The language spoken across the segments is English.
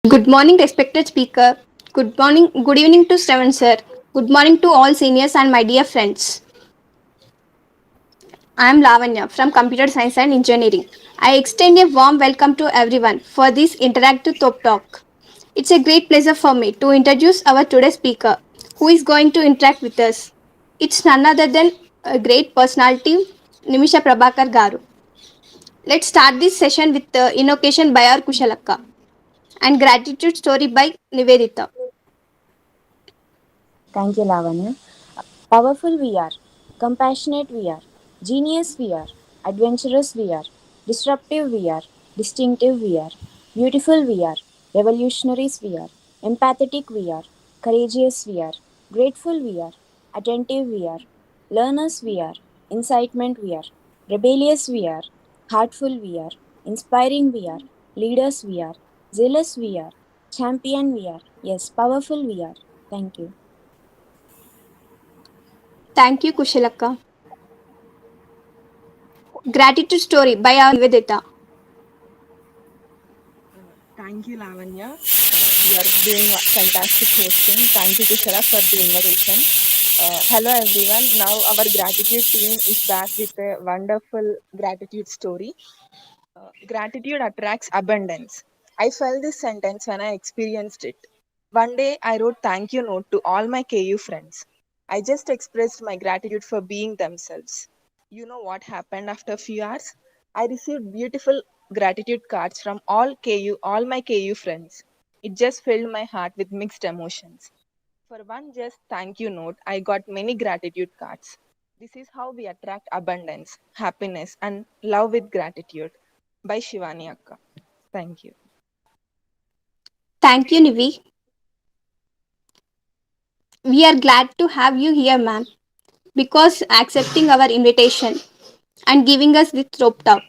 Good morning, respected speaker. Good morning, good evening to Steven sir. Good morning to all seniors and my dear friends. I am Lavanya from Computer Science and Engineering. I extend a warm welcome to everyone for this interactive Thop talk. It's a great pleasure for me to introduce our today's speaker, who is going to interact with us. It's none other than a great personality, Nimisha Prabhakar Garu. Let's start this session with the invocation by our Kushalakka and gratitude story by Nivedita. Thank you, Lavanya. Powerful we are, compassionate we are, genius we are, adventurous we are, disruptive we are, distinctive we are, beautiful we are, revolutionaries we are, empathetic we are, courageous we are, grateful we are, attentive we are, learners we are, incitement we are, rebellious we are, heartful we are, inspiring we are, leaders we are, zealous we are, champion we are, yes, powerful we are. Thank you. Thank you, Kushalakka. Gratitude story by our Nivedita. Thank you, Lavanya. You are doing fantastic hosting. Thank you, Kushara, for the invitation. Hello, everyone. Now, our gratitude team is back with a wonderful gratitude story. Gratitude attracts abundance. I felt this sentence when I experienced it. One day, I wrote thank you note to all my KU friends. I just expressed my gratitude for being themselves. You know what happened after a few hours? I received beautiful gratitude cards from all my KU friends. It just filled my heart with mixed emotions. For one just thank you note, I got many gratitude cards. This is how we attract abundance, happiness, and love with gratitude by Shivani Akka. Thank you. Thank you, Nivi. We are glad to have you here, ma'am, because accepting our invitation and giving us this rope talk.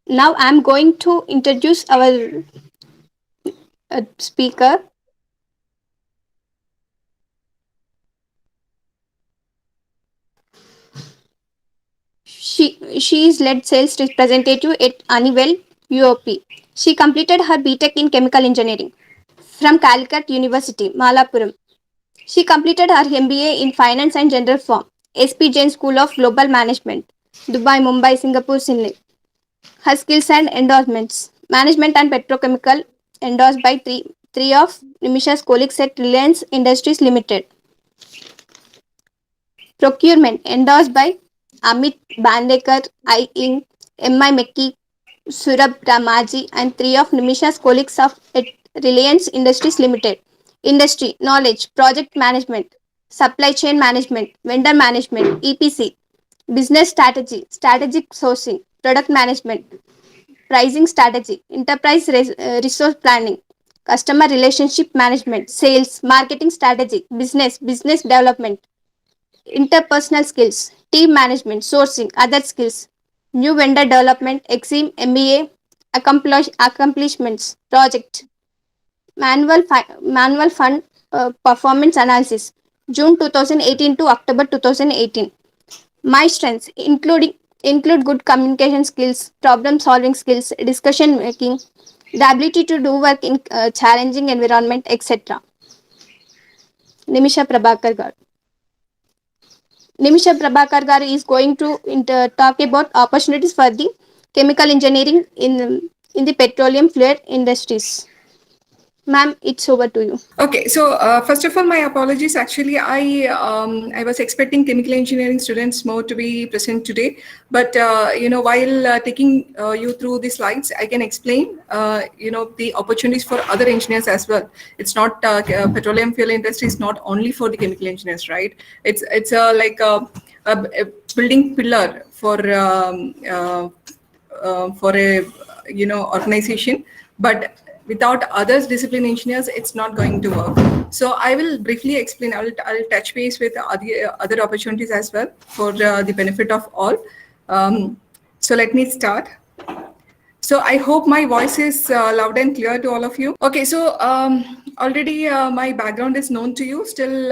Now I am going to introduce our speaker. She is lead sales representative at Honeywell UOP. She completed her BTech in Chemical Engineering from Calicut University, Malapuram. She completed her MBA in Finance and General Firm, SP Jain School of Global Management, Dubai, Mumbai, Singapore, Sydney. Her skills and endorsements. Management and Petrochemical endorsed by three of Nimisha's colleagues at Reliance Industries Limited. Procurement endorsed by Amit Bandekar, I. Ing, M.I. Mekki, Surab Ramaji, and three of Nimisha's colleagues of at Reliance Industries Limited. Industry, knowledge, project management, supply chain management, vendor management, EPC, business strategy, strategic sourcing, product management, pricing strategy, enterprise resource planning, customer relationship management, sales, marketing strategy, business development, interpersonal skills, team management, sourcing, other skills, new vendor development, EXIM, MBA, accomplishments, project, manual fund performance analysis, June 2018 to October 2018. My strengths include good communication skills, problem solving skills, discussion making, the ability to do work in challenging environment, etc. Nimisha Prabhakar garu. Nimisha Prabhakar garu is going to talk about opportunities for the chemical engineering in the petroleum fluid industries. Ma'am, it's over to you. Okay, so first of all, my apologies. Actually, I was expecting chemical engineering students more to be present today, but while taking you through the slides, I can explain the opportunities for other engineers as well. It's not petroleum fuel industry is not only for the chemical engineers, right? It's like a building pillar for a organization, but without others discipline engineers it's not going to work. So I will briefly explain. I'll touch base with other opportunities as well for the benefit of all. So let me start. So I hope my voice is loud and clear to all of you. Okay, so already my background is known to you. Still,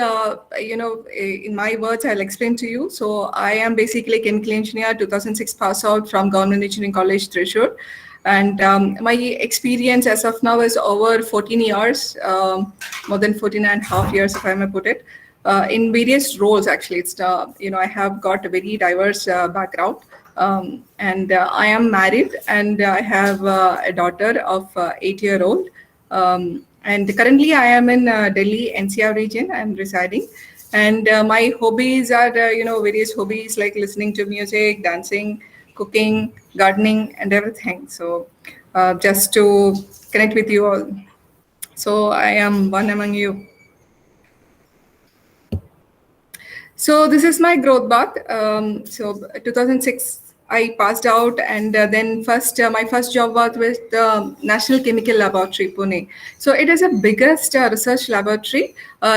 in my words, I'll explain to you. So I am basically a chemical engineer, 2006 pass out from Government Engineering College, Thrissur. And my experience as of now is over 14 years, more than 14 and a half years, if I may put it, in various roles. Actually, it's I have got a very diverse background, and I am married, and I have a daughter of 8-year old. And currently, I am in Delhi NCR region. I'm residing, and my hobbies are various hobbies like listening to music, dancing, cooking, gardening, and everything. So just to connect with you all. So I am one among you. So this is my growth path. So 2006, I passed out, and then first my first job was with the National Chemical Laboratory, Pune. So it is the biggest research laboratory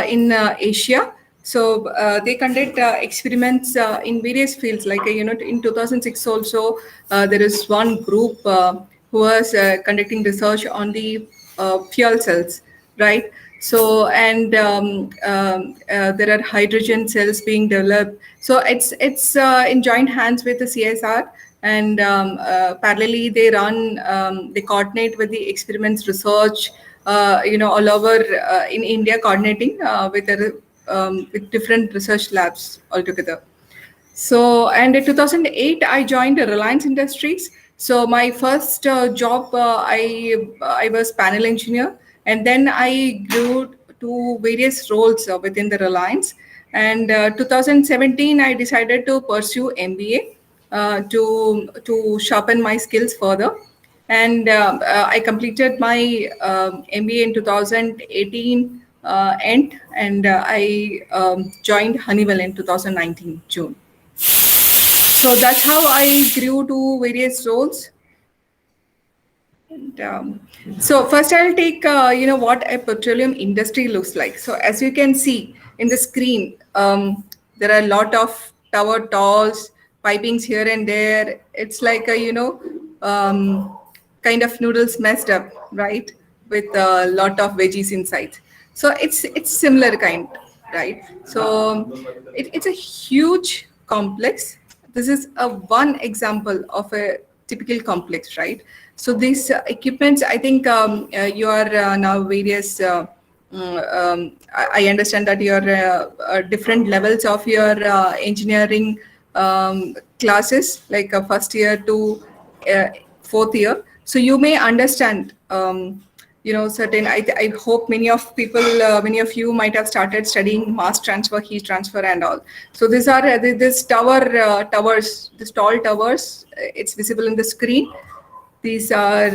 in Asia. So they conduct experiments in various fields. Like in 2006 also, there is one group who was conducting research on the fuel cells, right? So and there are hydrogen cells being developed. So it's in joint hands with the CSR, and parallelly they coordinate with the experiments research, all over in India, coordinating with different research labs altogether. So, and in 2008, I joined Reliance Industries. So, my first job, I was panel engineer, and then I grew to various roles within the Reliance. And 2017, I decided to pursue MBA to sharpen my skills further. And I completed my MBA in 2018 end, and I joined Honeywell in 2019 June. So that's how I grew to various roles. And, so first I'll take what a petroleum industry looks like. So as you can see in the screen, there are a lot of tower towers, pipings here and there. It's like a kind of noodles messed up, right, with a lot of veggies inside. So it's similar kind, right? So it's a huge complex. This is a one example of a typical complex, right? So these equipments, I think you are now various. I understand that your different levels of your engineering classes, like first year to uh, fourth year. So you may understand. Certain. I hope many of you might have started studying mass transfer, heat transfer, and all. So these are this towers, these tall towers. It's visible in the screen. These are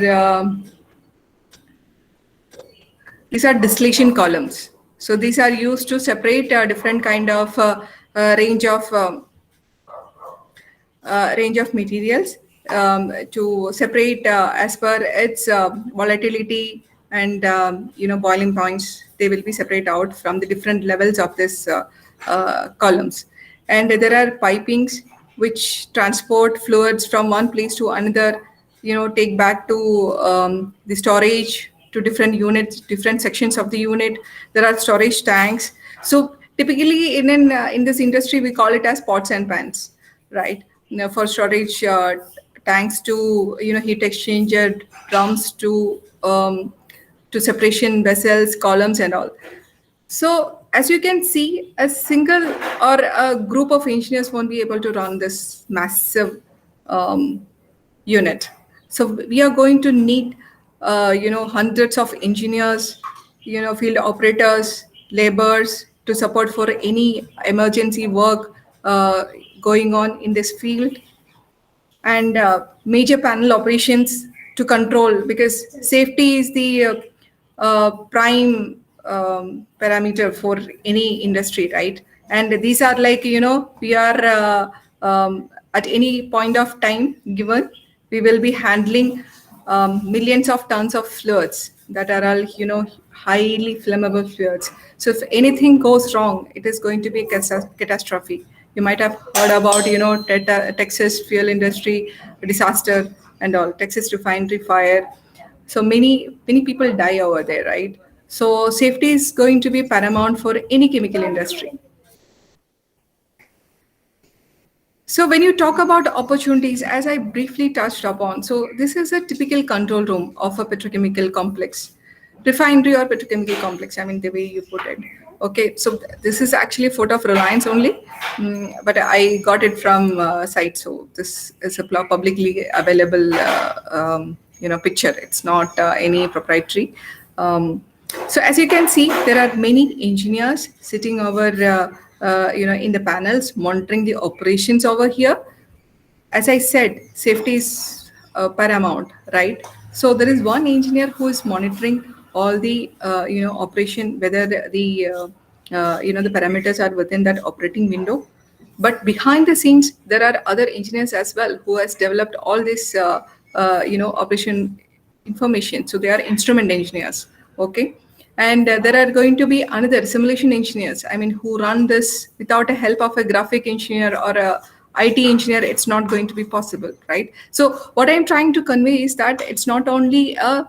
distillation columns. So these are used to separate different kind of range of materials to separate as per its volatility and boiling points. They will be separate out from the different levels of this columns. And there are pipings which transport fluids from one place to another, take back to the storage, to different units, different sections of the unit. There are storage tanks. So typically in this industry, we call it as pots and pans, right? For storage tanks, to heat exchanger drums, to separation vessels, columns, and all. So as you can see, a single or a group of engineers won't be able to run this massive um, unit. So we are going to need hundreds of engineers, field operators, laborers to support for any emergency work going on in this field, and major panel operations to control, because safety is the prime parameter for any industry, right? And these are like, we are at any point of time given, we will be handling millions of tons of fluids that are all, highly flammable fluids. So if anything goes wrong, it is going to be a catastrophe. You might have heard about, Texas fuel industry disaster and all, Texas refinery fire. So many people die over there, right? So safety is going to be paramount for any chemical industry. So when you talk about opportunities, as I briefly touched upon, so this is a typical control room of a petrochemical complex, refinery or petrochemical complex. I mean, the way you put it. Okay, so this is actually a photo of Reliance only, but I got it from site. So this is a publicly available, picture. It's not any proprietary. Um, so as you can see, there are many engineers sitting over, in the panels, monitoring the operations over here. As I said, safety is paramount, right? So there is one engineer who is monitoring all the, operation, whether the parameters are within that operating window. But behind the scenes, there are other engineers as well who has developed all this, operation information. So they are instrument engineers, okay? And there are going to be another simulation engineers, I mean, who run this without a help of a graphic engineer or a IT engineer. It's not going to be possible, right? So what I'm trying to convey is that it's not only a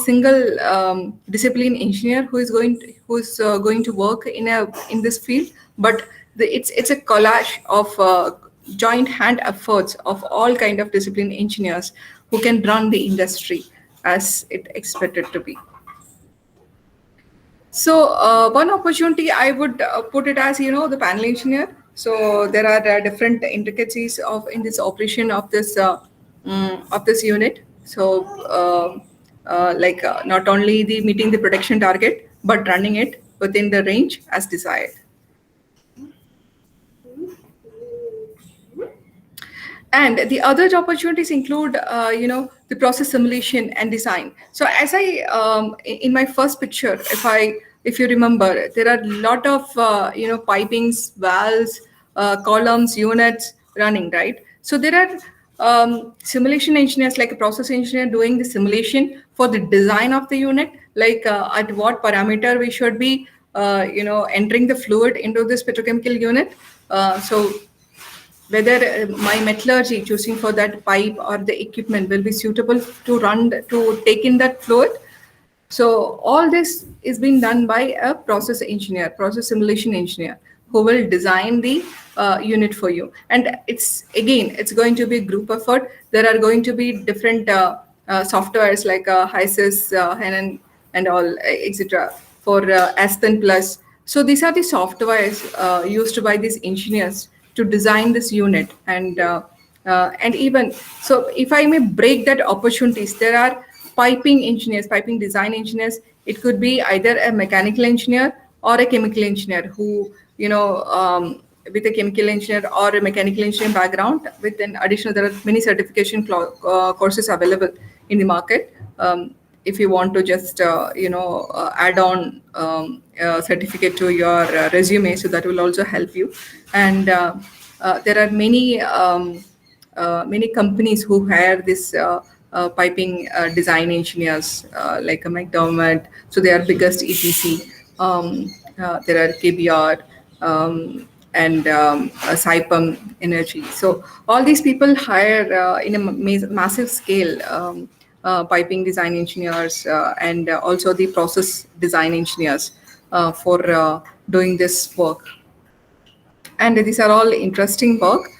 single discipline engineer who's going to work in this field, but it's a collage of joint hand efforts of all kind of discipline engineers who can run the industry as it expected to be. So one opportunity I would put it as, the panel engineer. So there are different intricacies of in this operation of this unit. So not only the meeting the production target, but running it within the range as desired. And the other opportunities include, the process simulation and design. So as I, in my first picture, if you remember, there are a lot of, pipings, valves, columns, units running, right? So there are simulation engineers, like a process engineer, doing the simulation for the design of the unit, like at what parameter we should be, entering the fluid into this petrochemical unit. So whether my metallurgy choosing for that pipe or the equipment will be suitable to take in that fluid. So all this is being done by a process engineer, process simulation engineer, who will design the unit for you. And it's going to be a group effort. There are going to be different softwares like HYSYS, HENN, and all, etc. for Aspen Plus. So these are the softwares used by these engineers to design this unit. And even so, if I may break that opportunities, there are piping engineers, piping design engineers. It could be either a mechanical engineer or a chemical engineer who, with a chemical engineer or a mechanical engineering background. With an additional, there are many certification courses available in the market. If you want to just, add on certificate to your resume, so that will also help you. And there are many companies who hire this piping design engineers, like a McDermott. So they are biggest EPC. There are KBR, and Saipem Energy. So all these people hire in a massive scale piping design engineers, and also the process design engineers for doing this work. And these are all interesting work.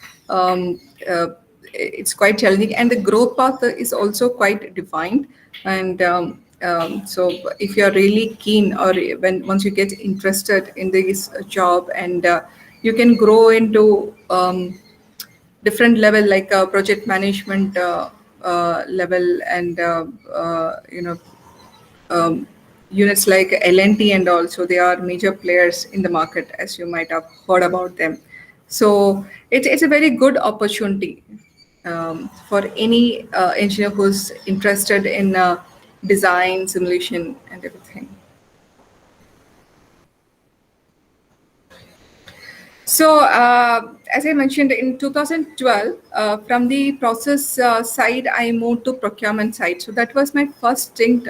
It's quite challenging, and the growth path is also quite defined. And so if you are really keen, or once you get interested in this job, and you can grow into different level, like project management level, and um, units like LNT, and also they are major players in the market, as you might have heard about them. So it's a very good opportunity for any engineer who's interested in design, simulation, and everything. So, as I mentioned, in 2012, from the process side, I moved to procurement side. So that was my first stint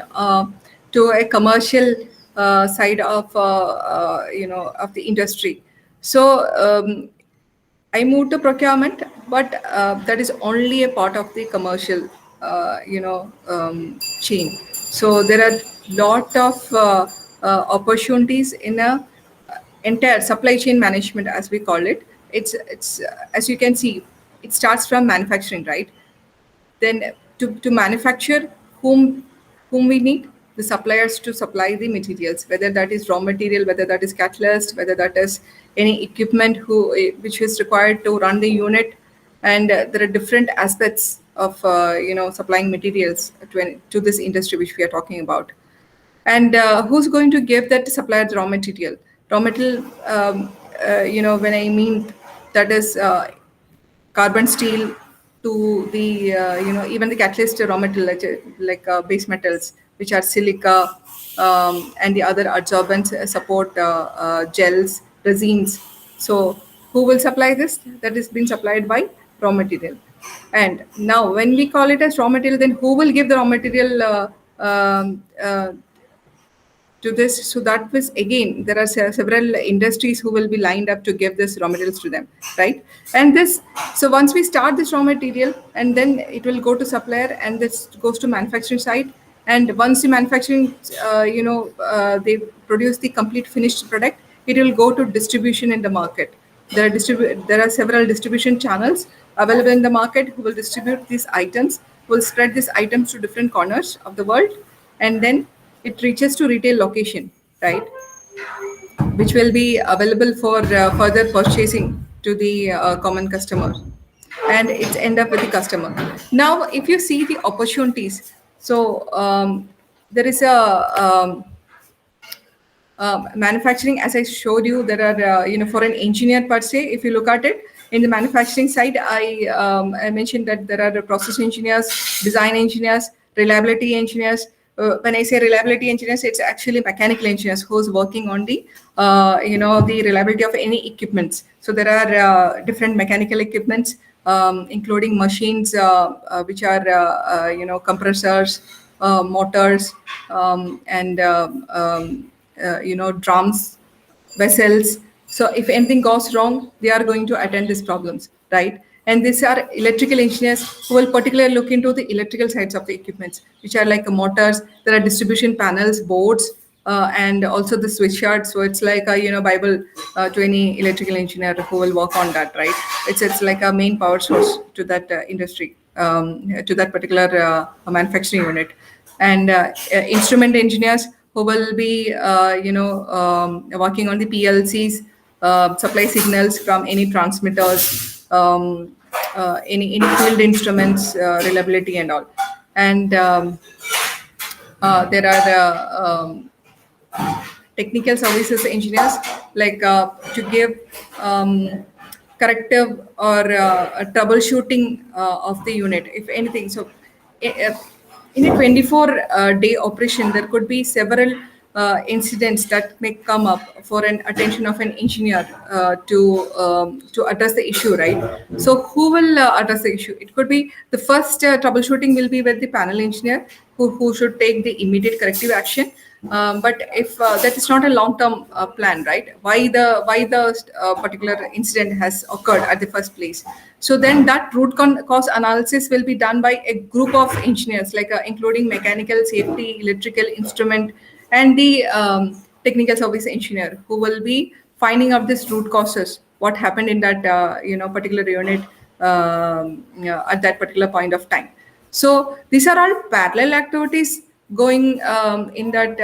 to a commercial side of the industry. So I moved to procurement, but that is only a part of the commercial, chain. So there are lot of opportunities in a entire supply chain management, as we call it, it's as you can see, it starts from manufacturing, right? Then to manufacture, whom we need? The suppliers to supply the materials, whether that is raw material, whether that is catalyst, whether that is any equipment which is required to run the unit. And there are different aspects of supplying materials to this industry which we are talking about. And who's going to give that supplier the raw material? Raw material, when I mean, that is carbon steel to the even the catalyst raw material, like base metals, which are silica, and the other adsorbents, support gels, resins. So who will supply this? That is being supplied by raw material. And now when we call it as raw material, then who will give the raw material to this? So that was, again, there are several industries who will be lined up to give this raw materials to them, right? And this, so once we start this raw material, and then it will go to supplier, and this goes to manufacturing site. And once the manufacturing, they produce the complete finished product, it will go to distribution in the market. There are several distribution channels available in the market who will distribute these items, will spread these items to different corners of the world. And then it reaches to retail location, right, which will be available for further purchasing to the common customer, and it's end up with the customer. Now if you see the opportunities, so there is a manufacturing, as I showed you, there are for an engineer per se, if you look at it in the manufacturing side, I mentioned that there are the process engineers, design engineers, reliability engineers. When I say reliability engineers, it's actually mechanical engineers who's working on the the reliability of any equipments. So there are different mechanical equipments, including machines, which are compressors, motors, and drums, vessels. So if anything goes wrong, they are going to attend these problems, right? And these are electrical engineers who will particularly look into the electrical sides of the equipments, which are like motors. There are distribution panels, boards, and also the switch yards. So it's like a bible to any electrical engineer who will work on that, right? It's like a main power source to that industry, to that particular manufacturing unit. And instrument engineers who will be working on the PLCs, supply signals from any transmitters, any field instruments, reliability and all. And there are technical services engineers, like to give corrective or troubleshooting of the unit, if anything. So i- in a 24-day operation, there could be several incidents that may come up for an attention of an engineer to address the issue, right? So who will address the issue? It could be the first troubleshooting will be with the panel engineer, who should take the immediate corrective action. But if that is not a long-term plan, right? Why the particular incident has occurred at the first place? So then that cause analysis will be done by a group of engineers, like including mechanical, safety, electrical, instrument, and the technical service engineer, who will be finding out this root causes, what happened in that particular unit at that particular point of time. So these are all parallel activities going in that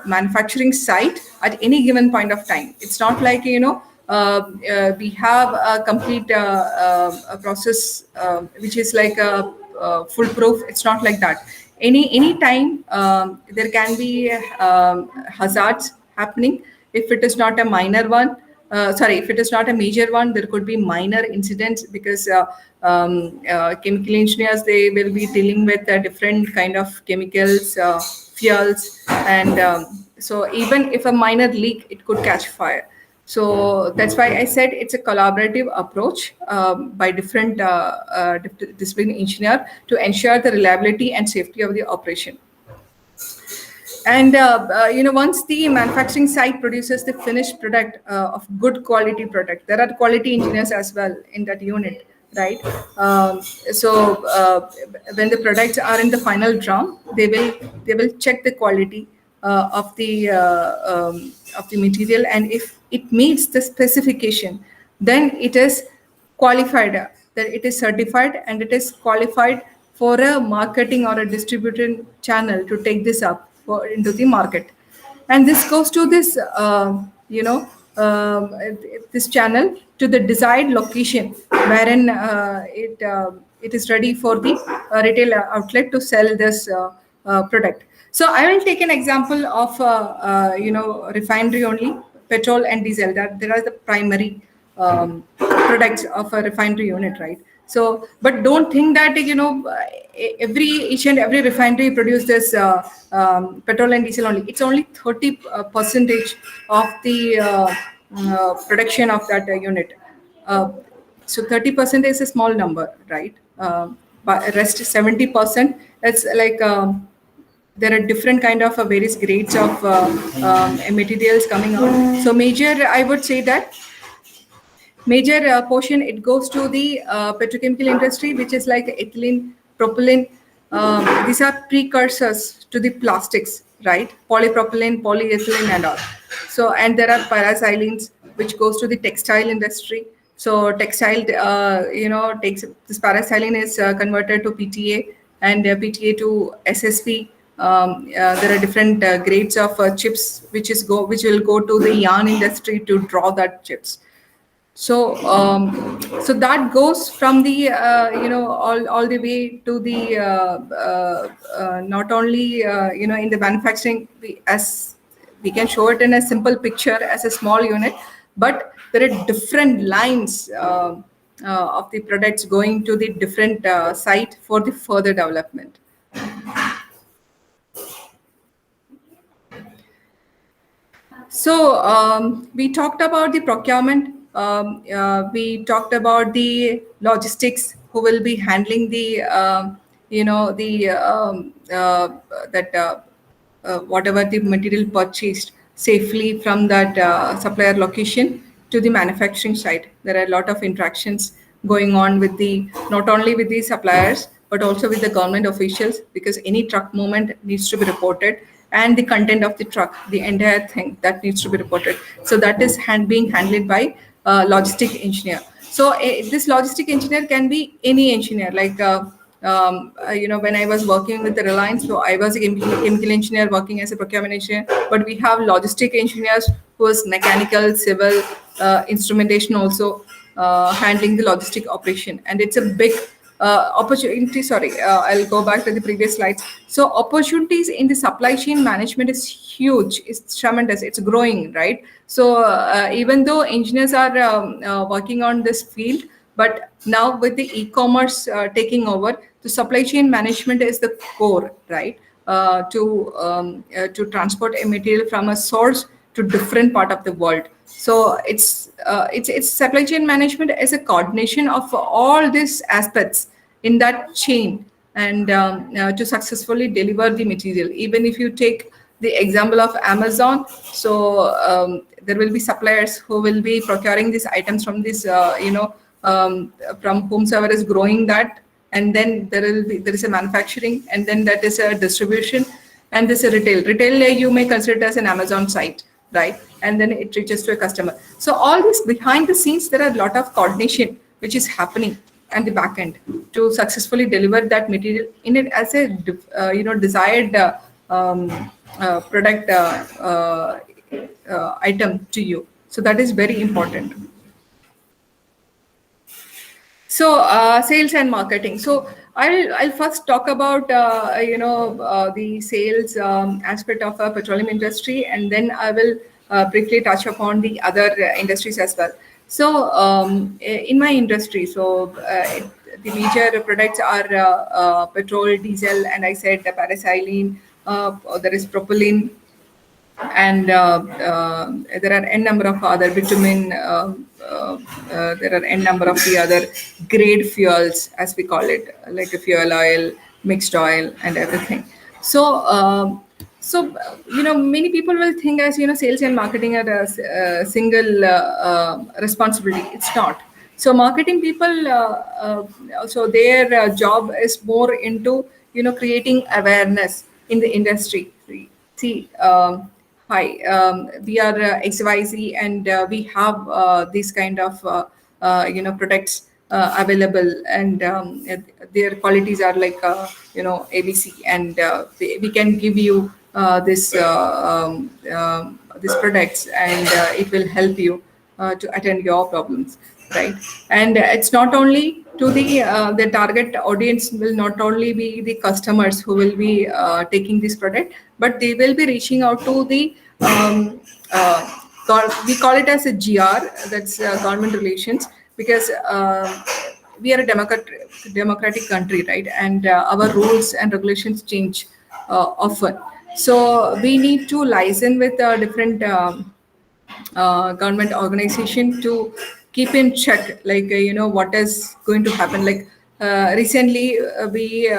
manufacturing site at any given point of time. It's not like we have a complete process which is like a foolproof. It's not like that. Any time there can be hazards happening. If it is not a minor one, if it is not a major one, there could be minor incidents, because chemical engineers, they will be dealing with different kind of chemicals, fuels, and so even if a minor leak, it could catch fire. So that's why I said it's a collaborative approach by different discipline engineer to ensure the reliability and safety of the operation. And once the manufacturing site produces the finished product of good quality product, there are quality engineers as well in that unit, right? So when the products are in the final drum, they will check the quality of the material, and if it meets the specification, then it is qualified, that it is certified and it is qualified for a marketing or a distribution channel to take this up into the market. And this goes to this this channel to the desired location wherein it is ready for the retail outlet to sell this product. So I will take an example of refinery only. Petrol and diesel, that there are the primary products of a refinery unit, right? So but don't think that every each and every refinery produce this petrol and diesel only. It's only 30 percentage of the production of that unit. So 30% is a small number, right? But rest 70%, it's like there are different kind of various grades of materials coming out. So major, I would say that major portion it goes to the petrochemical industry, which is like ethylene, propylene. These are precursors to the plastics, right? Polypropylene, polyethylene, and all. So and there are paraxylines which goes to the textile industry. So textile takes this paraxylene is converted to PTA, and PTA to SSP. There are different grades of chips which will go to the yarn industry to draw that chips. So so that goes from the all the way to the not only in the manufacturing, as we can show it in a simple picture as a small unit, but there are different lines of the products going to the different site for the further development. So we talked about the procurement. We talked about the logistics, who will be handling the the that whatever the material purchased safely from that supplier location to the manufacturing site. There are a lot of interactions going on with the, not only with the suppliers but also with the government officials, because any truck movement needs to be reported, and the content of the truck, the entire thing, that needs to be reported. So that is being handled by logistic engineer. So this logistic engineer can be any engineer, like when I was working with the Reliance, so I was a chemical engineer working as a procurement engineer, but we have logistic engineers who is mechanical, civil, instrumentation also, handling the logistic operation. And it's a big opportunity. Sorry, I'll go back to the previous slides. So opportunities in the supply chain management is huge. It's tremendous. It's growing, right? So even though engineers are working on this field, but now with the e-commerce taking over, the supply chain management is the core, right? To transport a material from a source to different part of the world. So it's supply chain management as a coordination of all these aspects in that chain, and to successfully deliver the material. Even if you take the example of Amazon, so there will be suppliers who will be procuring these items from this from whomsoever is growing that, and then there is a manufacturing, and then that is a distribution, and this is a retail you may consider it as an Amazon site, right? And then it reaches to a customer. So all this behind the scenes, there are a lot of coordination which is happening at the back end to successfully deliver that material in it as a desired product item to you. So that is very important. So sales and marketing. So I'll first talk about the sales aspect of a petroleum industry, and then I will briefly touch upon the other industries as well. So in my industry, so the major products are petrol, diesel, and I said the paraxylene. There is propylene, and there are n number of other bitumen. There are n number of the other grade fuels, as we call it, like a fuel oil, mixed oil, and everything. So many people will think as sales and marketing are a single responsibility. It's not. So marketing people, so their job is more into creating awareness in the industry. See. hi, we are XYZ, and we have these kind of products available, and their qualities are like ABC, and we can give you this products, and it will help you to attend your problems, right? And it's not only to the target audience will not only be the customers who will be taking this product, but they will be reaching out to the we call it as a GR, that's government relations, because we are a democratic country, right? And our rules and regulations change often. So we need to liaison with different government organization to keep in check, like what is going to happen. Like recently we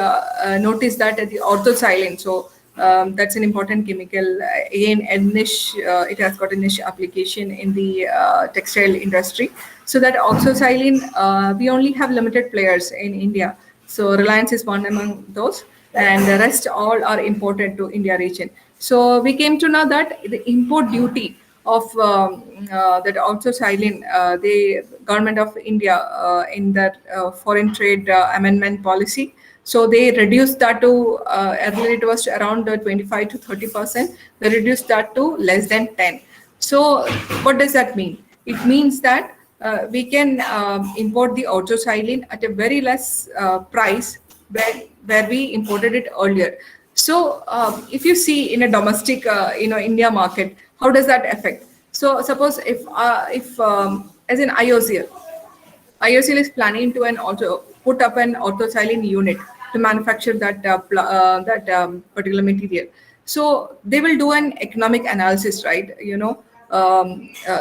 noticed that the orthosilane, so that's an important chemical, again a niche, it has got a niche application in the textile industry. So that orthosilane, we only have limited players in India, so Reliance is one among those, and the rest all are imported to India region. So we came to know that the import duty of that also silent, the government of India in that foreign trade amendment policy. So they reduced that to earlier it was around 25 to 30%. They reduced that to less than 10. So what does that mean? It means that we can import the autosilane at a very less price where we imported it earlier. So if you see in a domestic, India market, how does that affect? So suppose if as in IOCL is planning to put up an autosilane unit to manufacture that particular material. So they will do an economic analysis, right?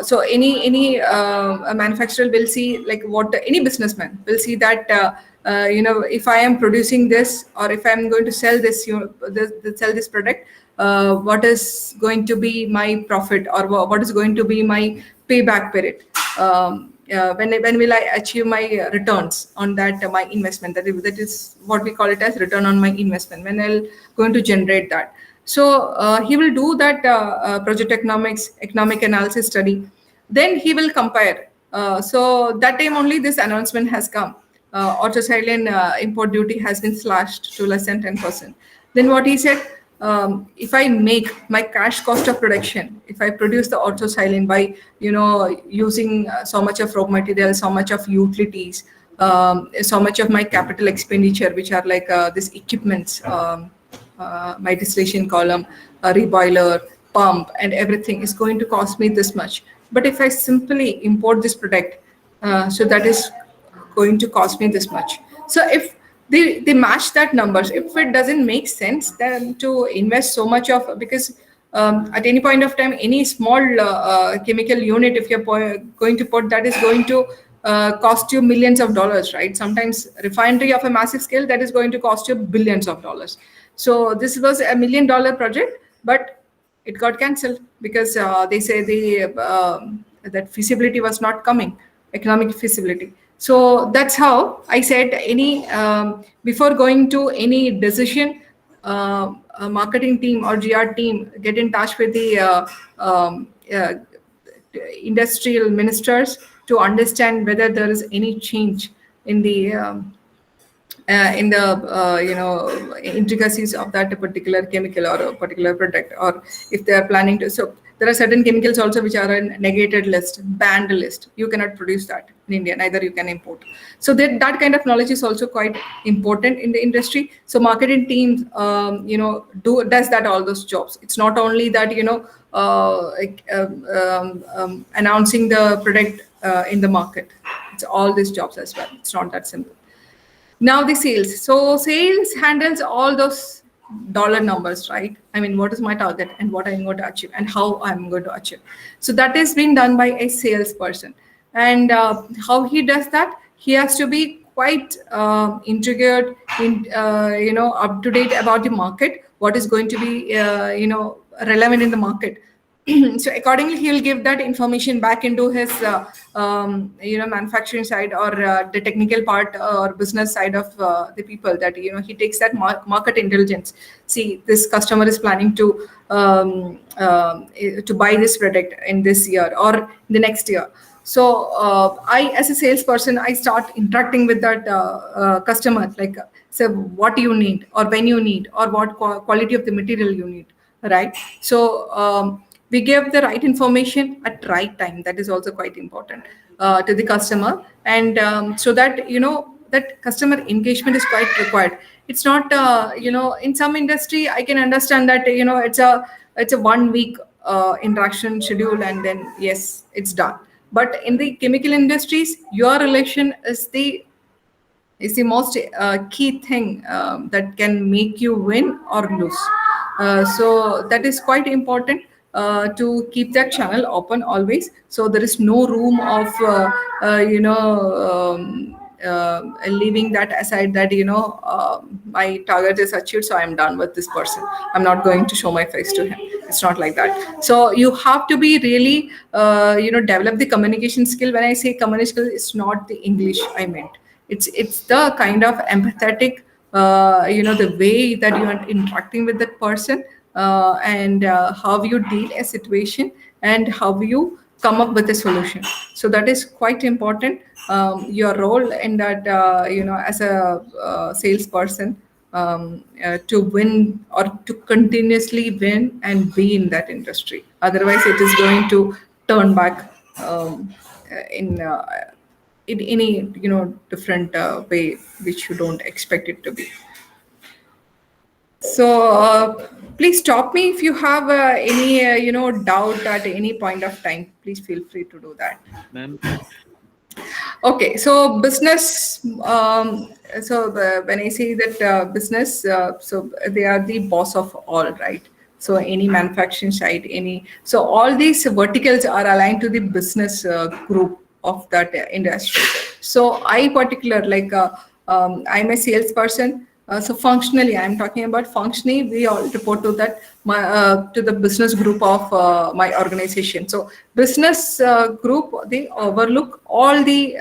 So any manufacturer will see, like what any businessman will see that if I am producing this, or if I am going to sell this, sell this product, what is going to be my profit, or what is going to be my payback period. When will I achieve my returns on that my investment? That is what we call it as return on my investment. When I'll going to generate that. So he will do that project economic analysis study. Then he will compare. So that time only this announcement has come. Autosilane import duty has been slashed to less than 10%. Then what he said, if I make my cash cost of production, if I produce the autosilane by using so much of raw material, so much of utilities, so much of my capital expenditure, which are like this equipments, my distillation column, reboiler, pump, and everything is going to cost me this much. But if I simply import this product, so that is going to cost me this much. So if they match that numbers, if it doesn't make sense then to invest so much of, because at any point of time, any small chemical unit, if you're going to put, that is going to cost you millions of dollars, right? Sometimes refinery of a massive scale, that is going to cost you billions of dollars. So this was $1 million project, but it got cancelled because they say that feasibility was not coming, economic feasibility. So that's how I said, any before going to any decision, a marketing team or GR team get in touch with the industrial ministers to understand whether there is any change in the intricacies of that particular chemical or a particular product, or if they are planning to. So there are certain chemicals also which are a negated list, banned list. You cannot produce that in India, neither you can import. So that kind of knowledge is also quite important in the industry. So marketing teams does that, all those jobs. It's not only that announcing the product in the market. It's all these jobs as well. It's not that simple. Now the sales. So sales handles all those dollar numbers, right? I mean, what is my target and what I'm going to achieve and how I'm going to achieve. So that is being done by a salesperson. And how he does that, he has to be quite intrigued, up to date about the market, what is going to be relevant in the market. So accordingly he will give that information back into his manufacturing side, or the technical part or business side of the people, that he takes that market intelligence. See, this customer is planning to buy this product in this year or the next year. So I, as a salesperson, I start interacting with that customer, like, so what you need, or when you need, or what quality of the material you need, right? So we give the right information at right time. That is also quite important to the customer, and so that that customer engagement is quite required. It's not in some industry I can understand that it's a 1 week interaction schedule, and then yes, it's done. But in the chemical industries, your relation is the most key thing that can make you win or lose. So that is quite important to keep that channel open always. So there is no room of leaving that aside, that my target is achieved, so I'm done with this person. I'm not going to show my face to him. It's not like that. So you have to be really develop the communication skill. When I say communication skill, it's not the English I meant. It's the kind of empathetic the way that you are interacting with that person, and how you deal a situation, and how you come up with a solution. So that is quite important. Your role in that as a salesperson, to win, or to continuously win and be in that industry. Otherwise it is going to turn back in any different way which you don't expect it to be. So please stop me if you have any doubt at any point of time. Please feel free to do that. Ma'am, Okay, so business. So when I say that business, so they are the boss of all, right? So any manufacturing side, so all these verticals are aligned to the business group of that industry. So I particular, like I'm a salesperson. So functionally, I'm talking about functionally. We all report to that to the business group of my organization. So business group, they overlook all the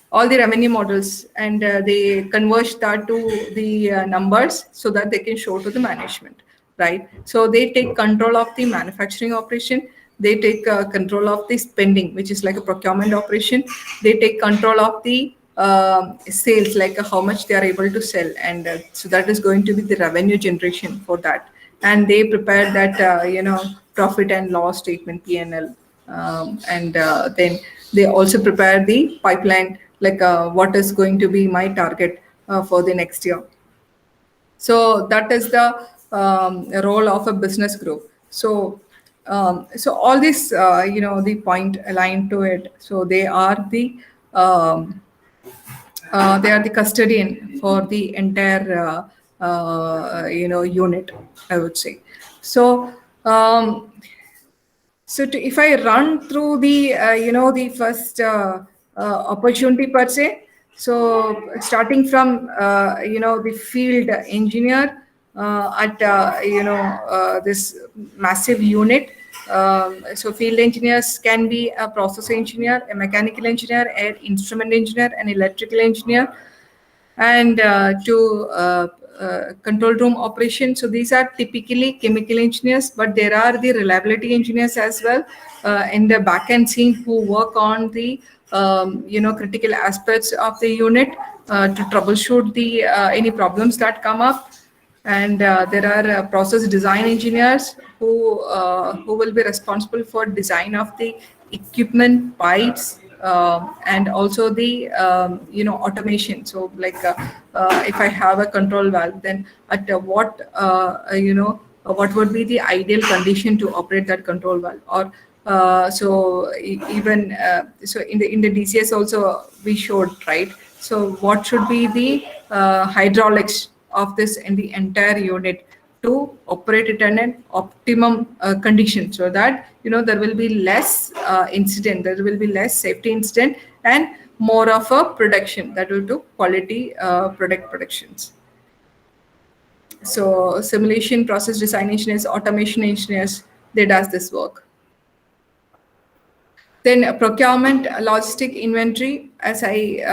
all the revenue models, and they converge that to the numbers so that they can show to the management, right? So they take control of the manufacturing operation. They take control of the spending, which is like a procurement operation. They take control of the sales, like how much they are able to sell, and so that is going to be the revenue generation for that. And they prepare that profit and loss statement, PNL, and then they also prepare the pipeline, like what is going to be my target for the next year. So that is the role of a business group. So so all this the point aligned to it. So um, they are the custodian for the entire unit, I would say. So if I run through the the first opportunity per se, so starting from the field engineer at this massive unit. So field engineers can be a process engineer, a mechanical engineer, an instrument engineer, an electrical engineer, and to control room operation. So these are typically chemical engineers, but there are the reliability engineers as well in the back end scene, who work on the critical aspects of the unit to troubleshoot the any problems that come up. And there are process design engineers who will be responsible for design of the equipment, pipes, and also the automation. So like if I have a control valve, then at what would be the ideal condition to operate that control valve, or even so in the DCS also we showed, right? So what should be the hydraulics of this in the entire unit to operate it in an optimum condition, so that there will be less incident, there will be less safety incident, and more of a production, that will do quality product productions. So simulation, process design engineers, automation engineers, they does this work. Then procurement, logistic, inventory. As I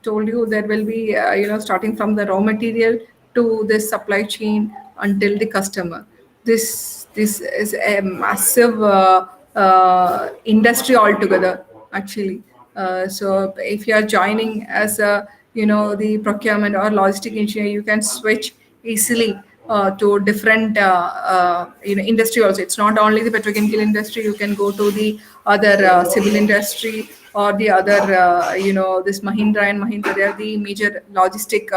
told you, there will be starting from the raw material to the supply chain until the customer. This is a massive industry altogether, actually. So if you are joining as a the procurement or logistic engineer, you can switch easily to different industry also. It's not only the petrochemical industry. You can go to the other civil industry or the other this Mahindra and Mahindra. They are the major logistic.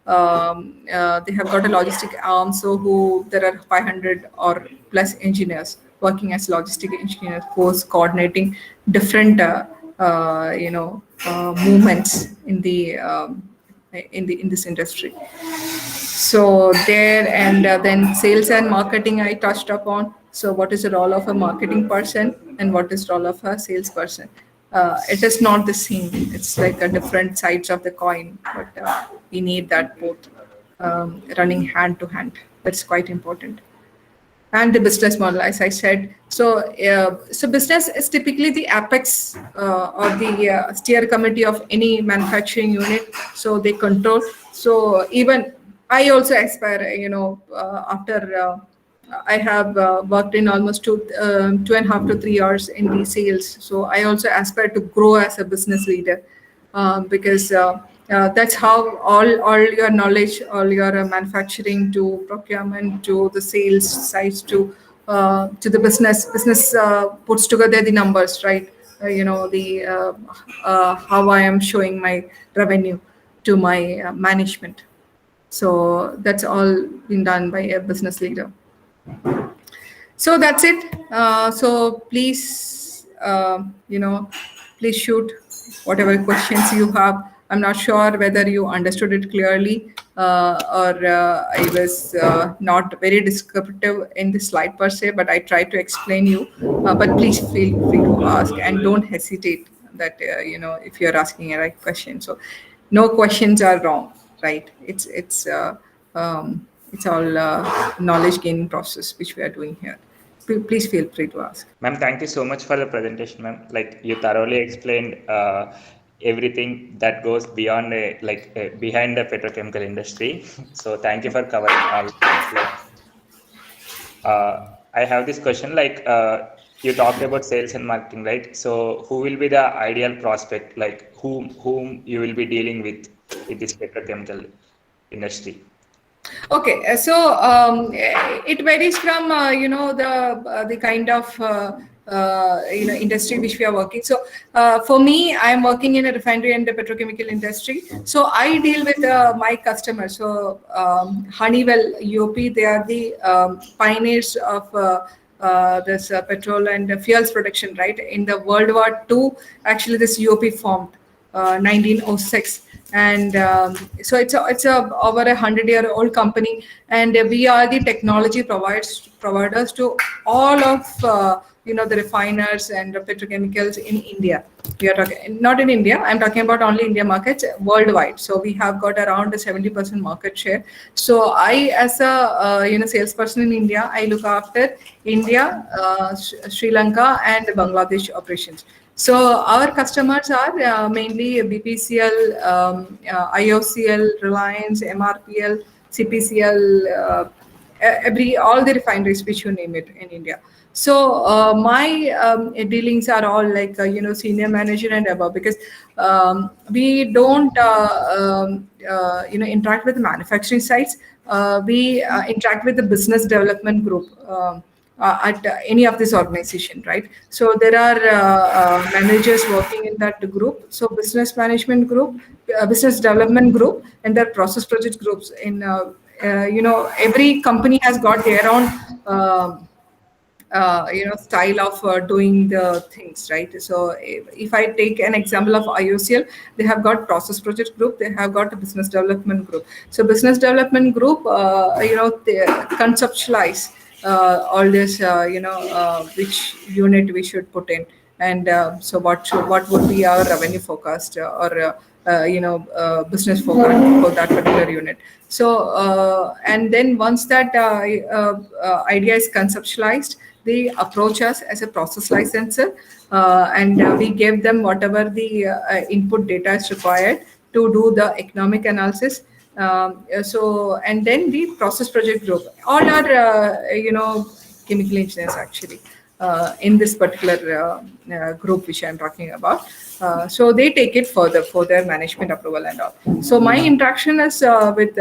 They have got a logistic arm. So who there are 500 or plus engineers working as logistic engineers, force coordinating different movements in this industry. So there, and then sales and marketing I touched upon. So what is the role of a marketing person and what is role of a salesperson? It is not the same. It's like a different sides of the coin, but we need that both running hand to hand. That's quite important. And the business model, as I said. So business is typically the apex or the steer committee of any manufacturing unit. So they control. So even I also aspire, after I have worked in almost 2.5 to 3 years in the sales. So I also aspire to grow as a business leader, because that's how all your knowledge, all your manufacturing to procurement to the sales sides to the business puts together the numbers, right? The how I am showing my revenue to my management. So that's all been done by a business leader. So that's it. So please, please shoot whatever questions you have. I'm not sure whether you understood it clearly, or I was not very descriptive in the slide per se, but I tried to explain you. But please feel free to ask and don't hesitate that, if you're asking a right question. So no questions are wrong, right? It's all knowledge gaining process which we are doing here. Please feel free to ask. Ma'am, thank you so much for the presentation, ma'am. Like you thoroughly explained everything that goes beyond behind the petrochemical industry. So thank you for covering all. Like, I have this question. You talked about sales and marketing, right? So who will be the ideal prospect? Like whom you will be dealing with this petrochemical industry? Okay, so it varies from the kind of industry which we are working. So for me, I am working in a refinery and the petrochemical industry. So I deal with my customers. So Honeywell, UOP, they are the pioneers of this petrol and fuels production, right? In the World War II, actually, this UOP formed 1906, and so it's a over 100-year-old company, and we are the technology providers to all of the refiners and the petrochemicals in India. We are talking not in India. I'm talking about only India markets worldwide. So we have got around a 70% market share. So I, as a salesperson in India, I look after India, Sri Lanka, and Bangladesh operations. So our customers are mainly BPCL, IOCL, Reliance, MRPL, CPCL, all the refineries which you name it in India. So my dealings are all like senior manager and above, because we don't interact with the manufacturing sites. We interact with the business development group. At any of this organization, right? So there are managers working in that group. So business management group, business development group, and there are process project groups. In every company has got their own style of doing the things, right? So if I take an example of IOCL, they have got process project group, they have got a business development group. So business development group, they conceptualize all this, which unit we should put in, and so what would be our revenue forecast, or business for that particular unit. So and then once that idea is conceptualized, they approach us as a process licensor, and we give them whatever the input data is required to do the economic analysis. So and then the process project group, all are chemical engineers actually in this particular group which I'm talking about. So they take it further for their management approval and all. So my interaction is with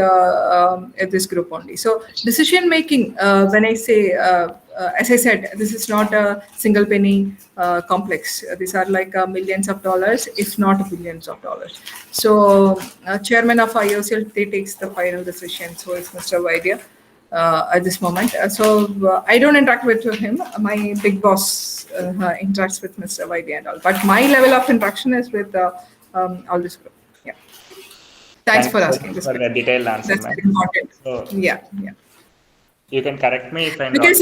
this group only. So decision making, when I say, as I said, this is not a single penny complex. These are like millions of dollars, if not billions of dollars. So chairman of IOCL, they takes the final decision. So it's Mr. Vaidya at this moment. So I don't interact with him. My big boss interacts with Mr. Vaidya and all. But my level of interaction is with all this group. Yeah. Thanks Thank for you so asking much this for the question. detailed answer, That's ma'am. very important. So Yeah, yeah. you can correct me if I'm wrong. Because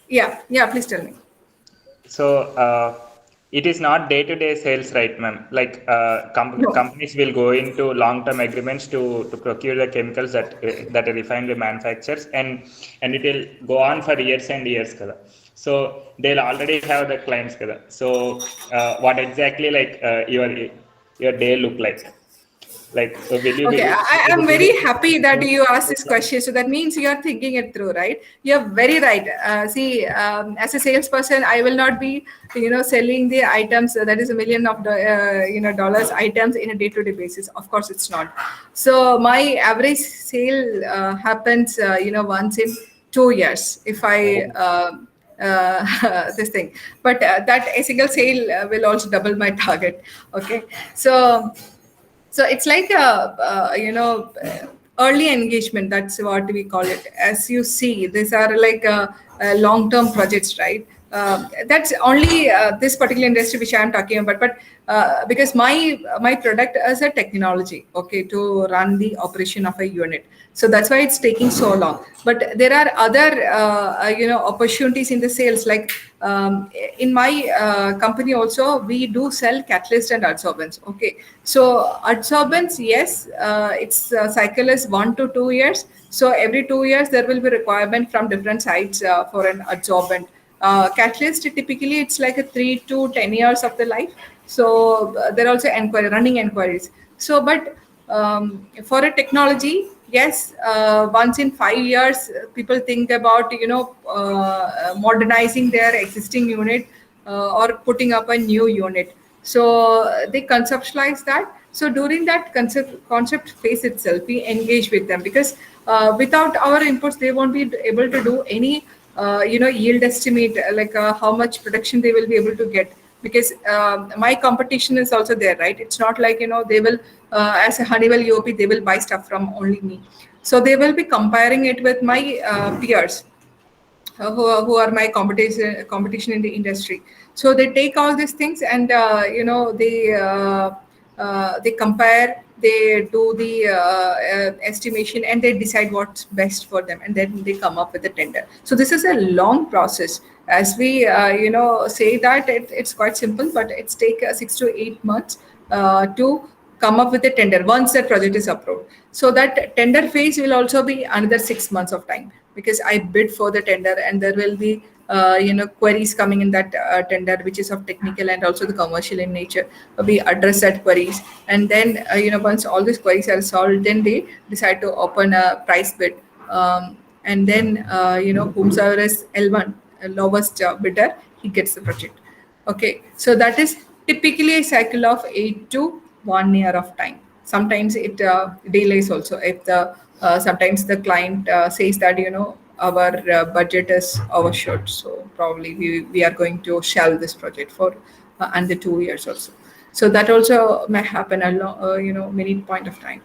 yeah, please tell me. So it is not day-to-day sales, right, ma'am? Like No. companies will go into long-term agreements to procure the chemicals that a refinery manufactures, and it will go on for years and years, kada. So they'll already have the clients, kada. So what exactly like your day look like? Like Okay, will I'm you be very making happy that you asked this clients? question. So that means you are thinking it through, right? You're very right. See, as a salesperson, I will not be, selling the items that is a million of dollars items in a day-to-day basis. Of course, it's not. So my average sale happens, once in 2 years. If I this thing, but that a single sale will also double my target. Okay, so it's like a early engagement. That's what we call it. As you see, these are like long-term projects, right? That's only this particular industry which I'm talking about. But because my product is a technology, okay, to run the operation of a unit. So that's why it's taking so long. But there are other opportunities in the sales. Like in my company also, we do sell catalyst and adsorbents. Okay, so adsorbents, yes, its cycle is 1 to 2 years. So every 2 years there will be requirement from different sites for an adsorbent. Catalyst, typically it's like a 3 to 10 years of the life. So there are also running inquiries. So but for a technology, yes, once in 5 years, people think about modernizing their existing unit or putting up a new unit. So they conceptualize that. So during that concept phase itself, we engage with them, because without our inputs, they won't be able to do any yield estimate, like how much production they will be able to get. Because my competition is also there, right? It's not like they will as a Honeywell UOP, they will buy stuff from only me. So they will be comparing it with my peers, who are my competition in the industry. So they take all these things, and they compare, they do the estimation, and they decide what's best for them, and then they come up with a tender. So this is a long process. As we say that it's quite simple, but it's take 6 to 8 months to come up with a tender once that project is approved. So that tender phase will also be another 6 months of time, because I bid for the tender, and there will be queries coming in that tender, which is of technical and also the commercial in nature. We address that queries, and then once all these queries are solved, then they decide to open a price bid, and then whomsoever is L1, lowest bidder, he gets the project. Okay, so that is typically a cycle of 8 to 1 year of time. Sometimes it delays also. If the sometimes the client says that our budget is overshot, so probably we are going to shelve this project for under 2 years also. So that also may happen along many point of time.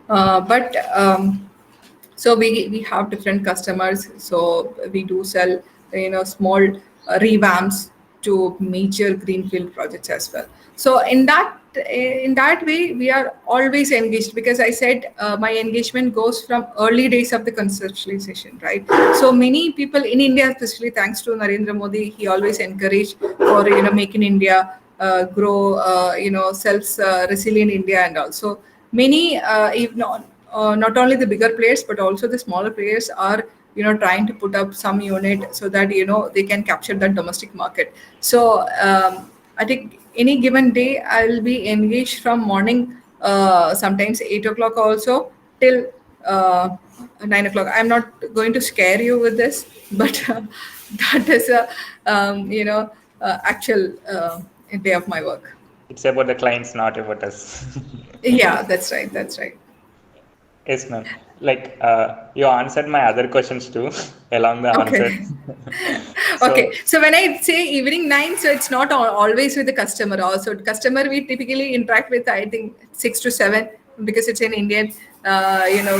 But so we have different customers. So we do sell small revamps to major greenfield projects as well. So in that way, we are always engaged, because I said my engagement goes from early days of the conceptualization, right? So many people in India, especially thanks to Narendra Modi, he always encouraged for make in India, grow, self resilient India and also many, if not only the bigger players but also the smaller players are trying to put up some unit so that they can capture that domestic market. So I think any given day I'll be engaged from morning, sometimes 8 o'clock also till 9 o'clock. I'm not going to scare you with this, but that is a actual day of my work. It's about the clients, not about us. Yeah, that's right. That's right. Yes, ma'am. Like you answered my other questions too, along the Okay. answers. Okay. So So when I say evening 9, so it's not always with the customer. Also, customer we typically interact with, I think 6 to 7, because it's an Indian,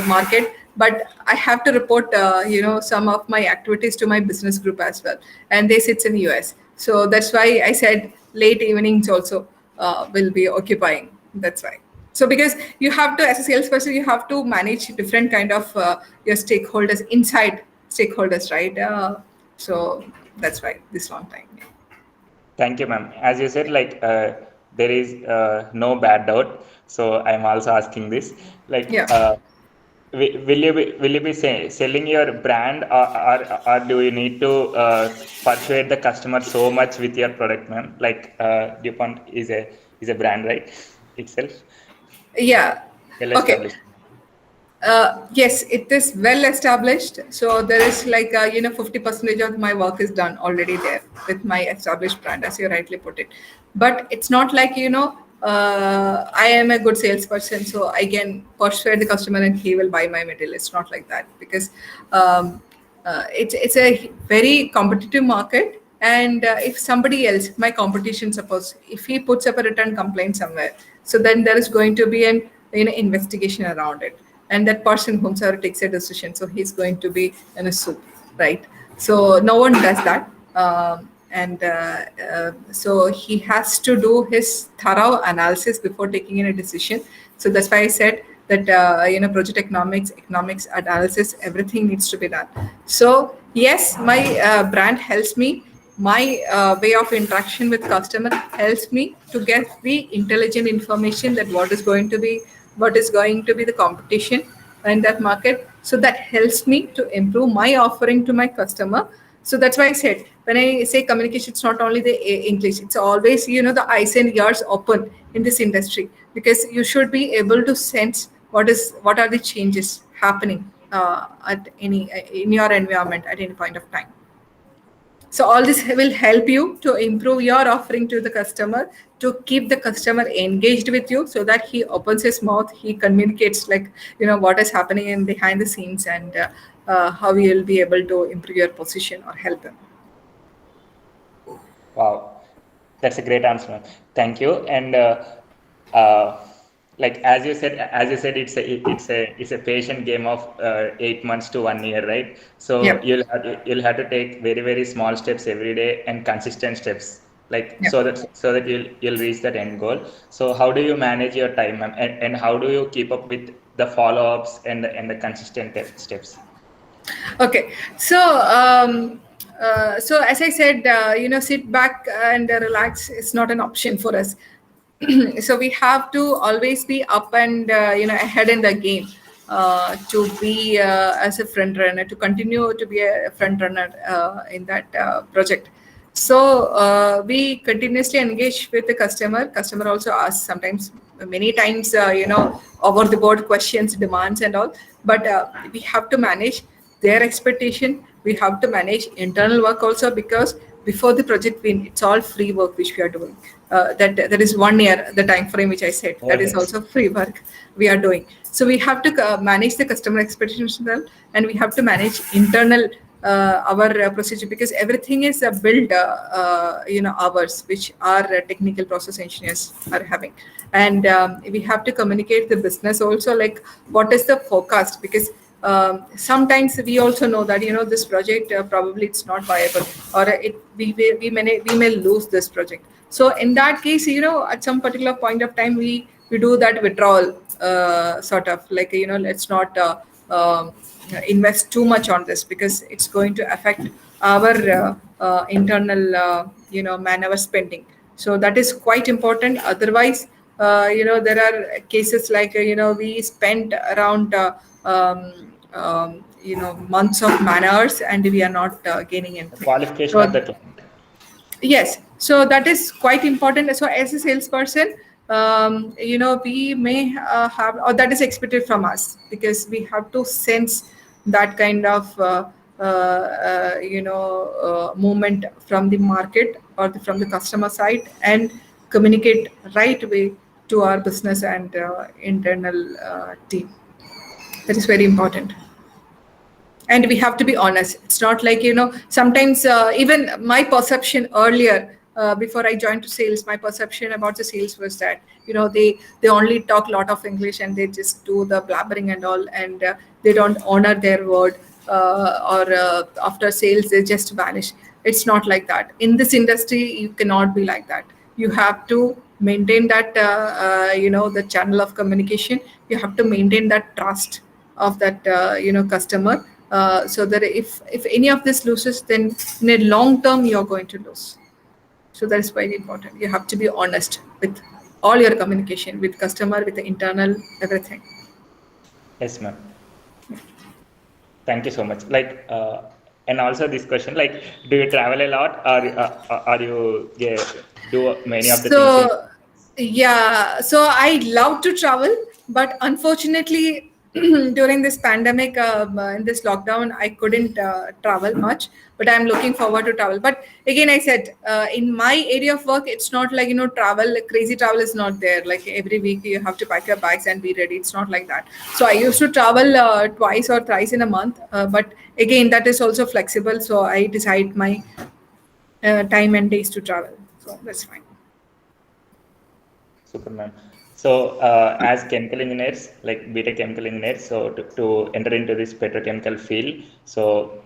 market. But I have to report, some of my activities to my business group as well, and they sits in US. So that's why I said late evenings also will be occupying. That's why. So because you have to, as a salesperson, you have to manage different kind of your stakeholders inside stakeholders, right? So that's why this long time. thank you, ma'am. As you said, like there is no bad doubt. So I'm also asking this. Like, Yeah. will you be selling your brand, or do you need to persuade the customer so much with your product, ma'am? Like DuPont is a brand, right? Itself Yeah. well Okay. established. Yes, it is well established. So there is like 50% of my work is done already there with my established brand, as you rightly put it. But it's not like I am a good salesperson, so I can persuade the customer and he will buy my material. It's not like that because um, it's a very competitive market. And if somebody else, my competition, suppose if he puts up a written complaint somewhere, so then there is going to be an investigation around it, and that person whomsoever takes a decision, so he's going to be in a soup, right? So no one does that. And So he has to do his thorough analysis before taking any decision. So that's why I said that project economics analysis, everything needs to be done. So yes, my brand helps me. My way of interaction with customer helps me to get the intelligent information that what is going to be the competition in that market. So that helps me to improve my offering to my customer. So that's why I said, when I say communication, it's not only the English, it's always the eyes and ears open in this industry, because you should be able to sense what are the changes happening at any in your environment at any point of time. So all this will help you to improve your offering to the customer, to keep the customer engaged with you, so that he opens his mouth, he communicates like what is happening in behind the scenes, and how you will be able to improve your position or help him. Wow, that's a great answer, ma'am. Thank you. And uh, like as you said, it's a patient game of 8 months to 1 year, right? So Yep. you'll have to take very very small steps every day and consistent steps, like Yep. so that you'll reach that end goal. So how do you manage your time, ma'am? And how do you keep up with the follow-ups and the consistent steps? Okay, so so as I said, sit back and relax is not an option for us. So we have to always be up and ahead in the game, to be as a front runner, to continue to be a front runner in that project. So we continuously engage with the customer. Customer also asks sometimes, many times, over the board questions, demands, and all. But we have to manage their expectation. We have to manage internal work also, because before the project win, it's all free work which we are doing. That is 1 year, the time frame which I said. That is Yes. also free work we are doing. So we have to manage the customer expectations well, and we have to manage internal our procedure, because everything is built hours which our technical process engineers are having. And we have to communicate the business also, like what is the forecast, because sometimes we also know that this project probably it's not viable, or we may lose this project. So in that case, at some particular point of time, we do that withdrawal, sort of like let's not invest too much on this, because it's going to affect our internal man hour spending. So that is quite important. Otherwise, there are cases like we spent around months of man hours and we are not gaining The anything. qualification of So the client. yes, so that is quite important. So as a salesperson, we may have, or that is expected from us, because we have to sense that kind of movement from the market or from the customer side, and communicate right way to our business and internal team. That is very important. And we have to be honest. It's not like, sometimes even my perception earlier, before I joined to sales, my perception about the sales was that they only talk a lot of English and they just do the blabbering and all, and they don't honor their word, or after sales they just vanish. It's not like that. In this industry you cannot be like that. You have to maintain that the channel of communication. You have to maintain that trust of that customer, so that if any of this loses, then in a long term you're going to lose. So that is very important. You have to be honest with all your communication with customer, with the internal, everything. Yes, ma'am. Thank you so much. Like, and also this question, like, do you travel a lot, or you, yeah, do many of the things in? So, yeah, so I love to travel, but unfortunately, during this pandemic, in this lockdown, I couldn't travel much. But I'm looking forward to travel. But again, I said, in my area of work, it's not like travel. Crazy travel is not there. Like every week, you have to pack your bags and be ready. It's not like that. So I used to travel twice or thrice in a month. But again, that is also flexible. So I decide my time and days to travel. So that's fine. Super, ma'am. So, as chemical engineers, like BTech chemical engineers, so to enter into this petrochemical field, so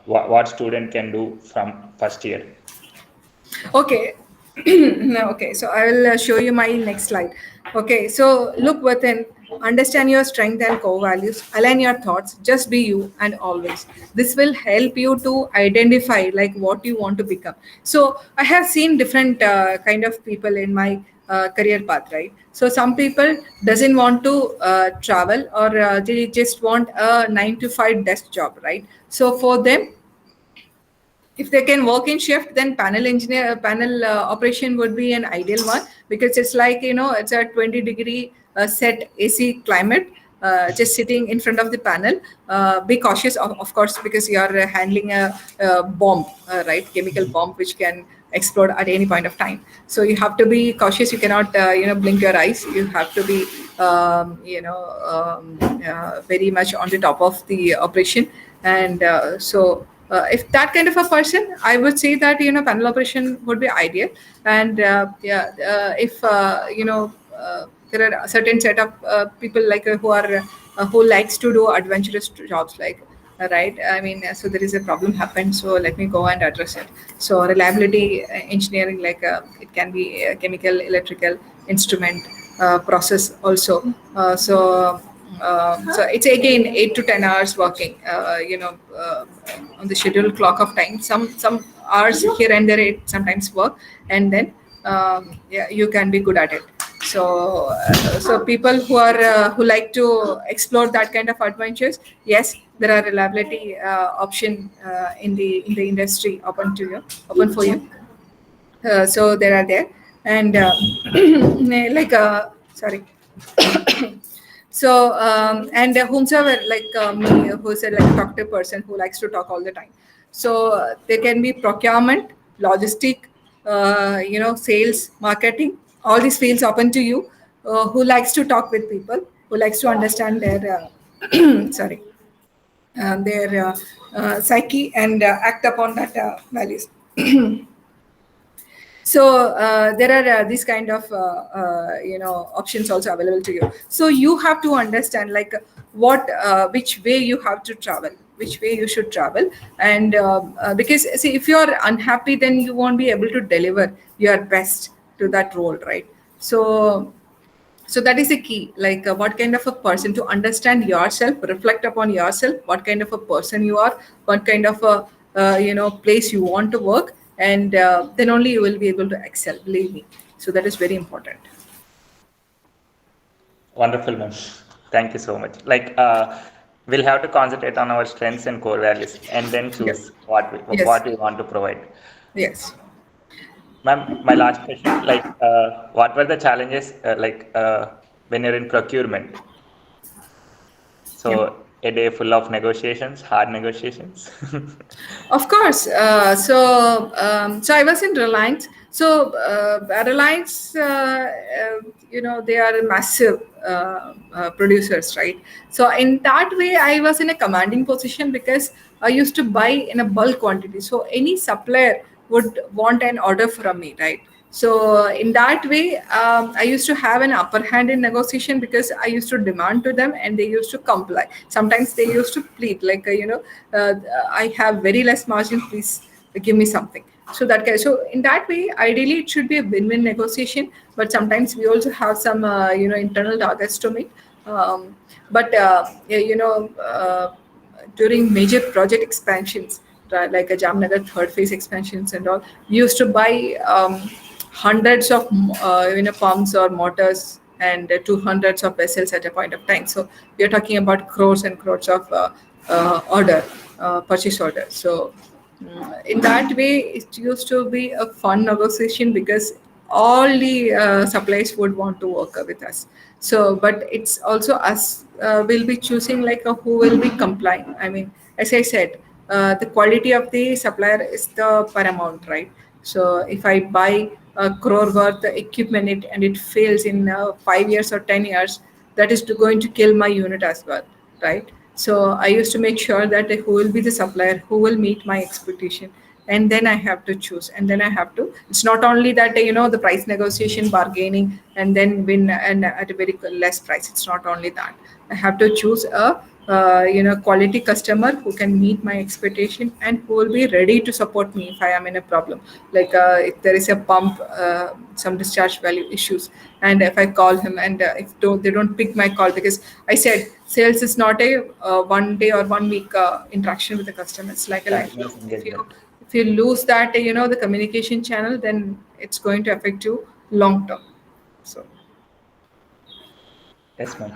what student can do from first year? Okay. No, okay, so I will show you my next slide. Okay, so look within, understand your strength and core values, align your thoughts, just be you and always. This will help you to identify like what you want to become. So I have seen different kind of people in my career path, right? So some people doesn't want to travel, or they just want a 9 to 5 desk job, right? So for them, if they can work in shift, then panel operation would be an ideal one, because it's like it's a 20-degree set AC climate, just sitting in front of the panel. Be cautious, of course, because you are handling a bomb, right, chemical bomb, which can explode at any point of time. So you have to be cautious. You cannot blink your eyes. You have to be very much on the top of the operation. And if that kind of a person, I would say that panel operation would be ideal. And if there are a certain set of people like who likes to do adventurous jobs, like right, I mean, so there is a problem happened, so let me go and address it. So reliability engineering, like it can be chemical, electrical, instrument, process also. So it's again 8 to 10 hours working, on the scheduled clock of time. Some hours here and there it sometimes work, and then yeah, you can be good at it. So people who like to explore that kind of adventures, yes, there are reliability option in the industry open to you, open for you. So there are there, and like sorry. So and whomsoever, like me, who's a like talkative person who likes to talk all the time. So there can be procurement, logistic, sales, marketing. All these fields open to you. Who likes to talk with people, who likes to understand their sorry, their psyche, and act upon that values. So there are these kind of options also available to you. So you have to understand like what which way you have to travel, which way you should travel. And because see, if you are unhappy, then you won't be able to deliver your best to that role, right? So that is the key, like what kind of a person, to understand yourself, reflect upon yourself, what kind of a person you are, what kind of a place you want to work, and then only you will be able to excel, believe me. So that is very important. Wonderful, ma'am. Thank you so much. We'll have to concentrate on our strengths and core values, and then Yes. choose Yes. what we want to provide. Yes. Ma'am, my last question, what were the challenges, when you're in procurement? Yeah. So a day full of negotiations, hard negotiations. Of course. So I was in Reliance. So Reliance, they are massive producers, right? So in that way, I was in a commanding position because I used to buy in a bulk quantity. So any supplier would want an order from me, right? So in that way, I used to have an upper hand in negotiation because I used to demand to them and they used to comply. Sometimes they used to plead, uh, I have very less margin, please give me something. So so in that way, ideally it should be a win-win negotiation. But sometimes we also have some internal targets to meet. But yeah, during major project expansions, right, like a Jamnagar third phase expansions and all, we used to buy hundreds of pumps or motors and two hundreds of vessels at a point of time. So we are talking about crores and crores of purchase order. So in that way, it used to be a fun negotiation because all the suppliers would want to work with us. So, but it's also us will be choosing who will be complying. I mean, as I said, the quality of the supplier is the paramount, right? So, if I buy a crore worth equipment and it fails in 5 years or 10 years, that is going to kill my unit as well, right? So I used to make sure that who will be the supplier, who will meet my expectation, and then I have to choose. And then I have to. It's not only that the price negotiation, bargaining, and then win and at a very less price. It's not only that. I have to choose a quality customer who can meet my expectation and who will be ready to support me if I am in a problem. Like if there is a pump, some discharge value issues, and if I call him and if they don't pick my call, because I said sales is not a 1 day or 1 week interaction with the customer. It's like a lifelong. Continuous If you engagement. if you lose that the communication channel, then it's going to affect you long term. So Yes, ma'am.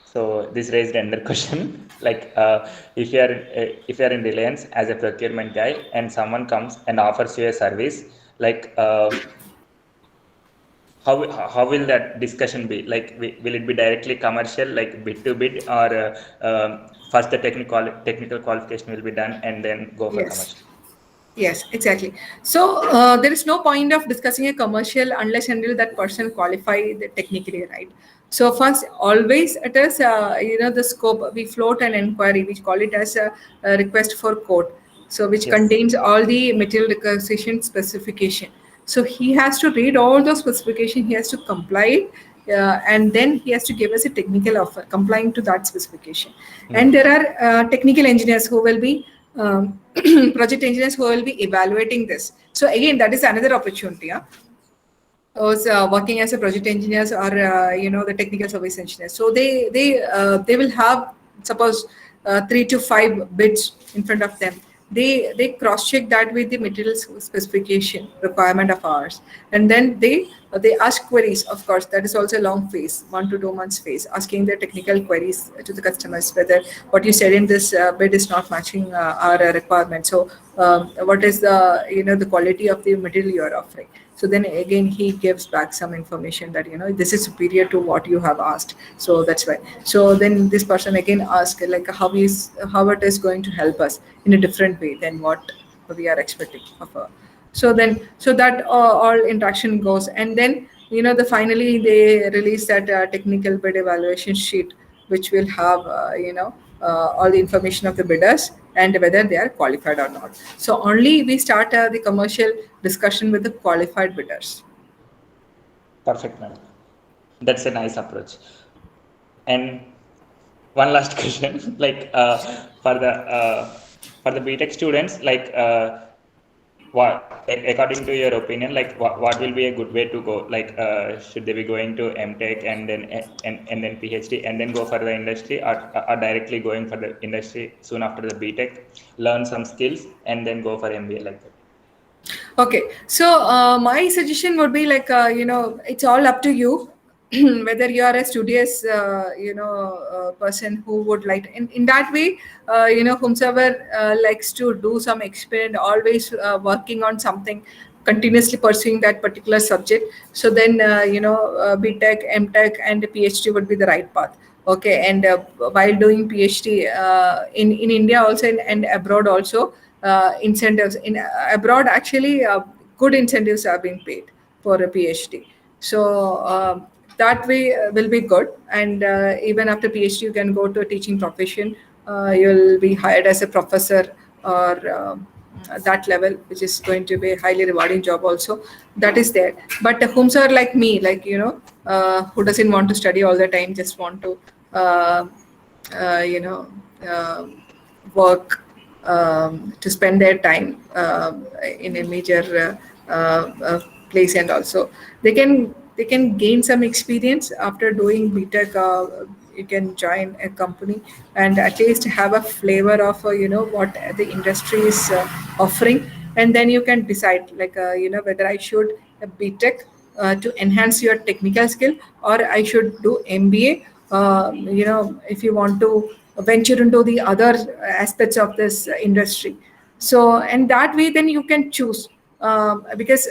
So this raised another question. If you are in Reliance as a procurement guy, and someone comes and offers you a service, like how will that discussion be? Will it be directly commercial, like bid to bid, or first the technical qualification will be done and then go for yes. commercial? Yes, exactly. So there is no point of discussing a commercial unless and until that person qualify the technically, right? So first, always it is the scope. We float an inquiry, which call it as a request for quote. So which Yes. contains all the material requisition specification. So he has to read all those specification. He has to comply, and then he has to give us a technical offer complying to that specification. And Hmm. there are technical engineers who will be project engineers who will be evaluating this. So again, that is another opportunity. Huh? Was working as a project engineers or the technical service engineers. So they will have, suppose 3 to 5 bids in front of them. They cross check that with the material specification requirement of ours, and then they ask queries. Of course, that is also a long phase, 1 to 2 months phase, asking the technical queries to the customers whether what you said in this bid is not matching our requirement. So what is the quality of the material you are offering. So then again he gives back some information that this is superior to what you have asked. So that's why. So then this person again asks like how it is going to help us in a different way than what we are expecting of her. So that all interaction goes, and then the finally they release that technical bid evaluation sheet, which will have all the information of the bidders and whether they are qualified or not. So only we start the commercial discussion with the qualified bidders. Perfect, ma'am. That's a nice approach. And one last question, for the BTech students, according to your opinion, what will be a good way to go? Should they be going to MTech and then and then PhD and then go for the industry, or directly going for the industry soon after the BTech, learn some skills and then go for MBA like that? Okay, so my suggestion would be like, it's all up to you whether you are a studious, person who would like, in that way, whomsoever likes to do some experiment, always working on something, continuously pursuing that particular subject. So then, BTech, MTech, and PhD would be the right path. Okay, and while doing PhD in India also, and abroad also, incentives in abroad actually, good incentives are being paid for a PhD. So that way will be good, and even after PhD you can go to a teaching profession. You'll be hired as a professor, or that level, which is going to be a highly rewarding job also. That is there. But whom are like me, like, who doesn't want to study all the time, just want to uh, uh, you know uh, work, to spend their time in a major place, and also they can gain some experience after doing BTech. You can join a company and at least have a flavor of what the industry is offering, and then you can decide, like, whether I should BTech to enhance your technical skill, or I should do MBA. If you want to venture into the other aspects of this industry. So, and that way, then you can choose, because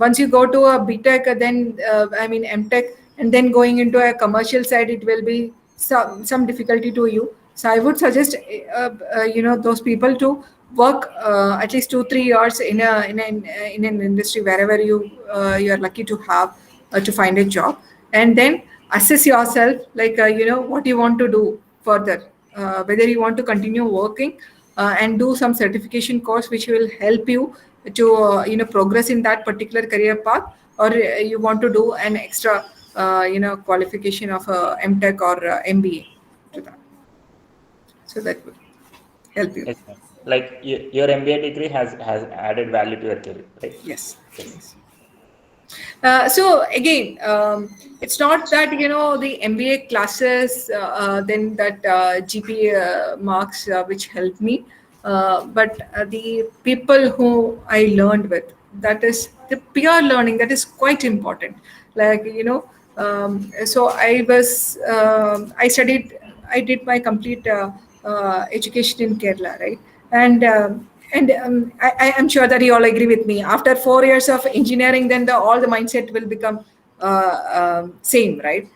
once you go to a BTech, then I mean MTech, and then going into a commercial side, it will be some difficulty to you. So I would suggest, those people to work at least 2 3 years in an industry wherever you are lucky to have to find a job, and then assess yourself, like, what you want to do further, whether you want to continue working and do some certification course which will help you to progress in that particular career path, or you want to do an extra qualification of MTech or MBA to that. So that would help you. Yes, ma'am. Like your MBA degree has added value to your career, right? Yes. Yes. Yes. So again, it's not that the MBA classes, then that GPA marks which helped me, but the people who I learned with, that is the peer learning, that is quite important. Like, so I studied, I did my complete education in Kerala, right? And I'm sure that you all agree with me. After 4 years of engineering, then all the mindset will become same, right?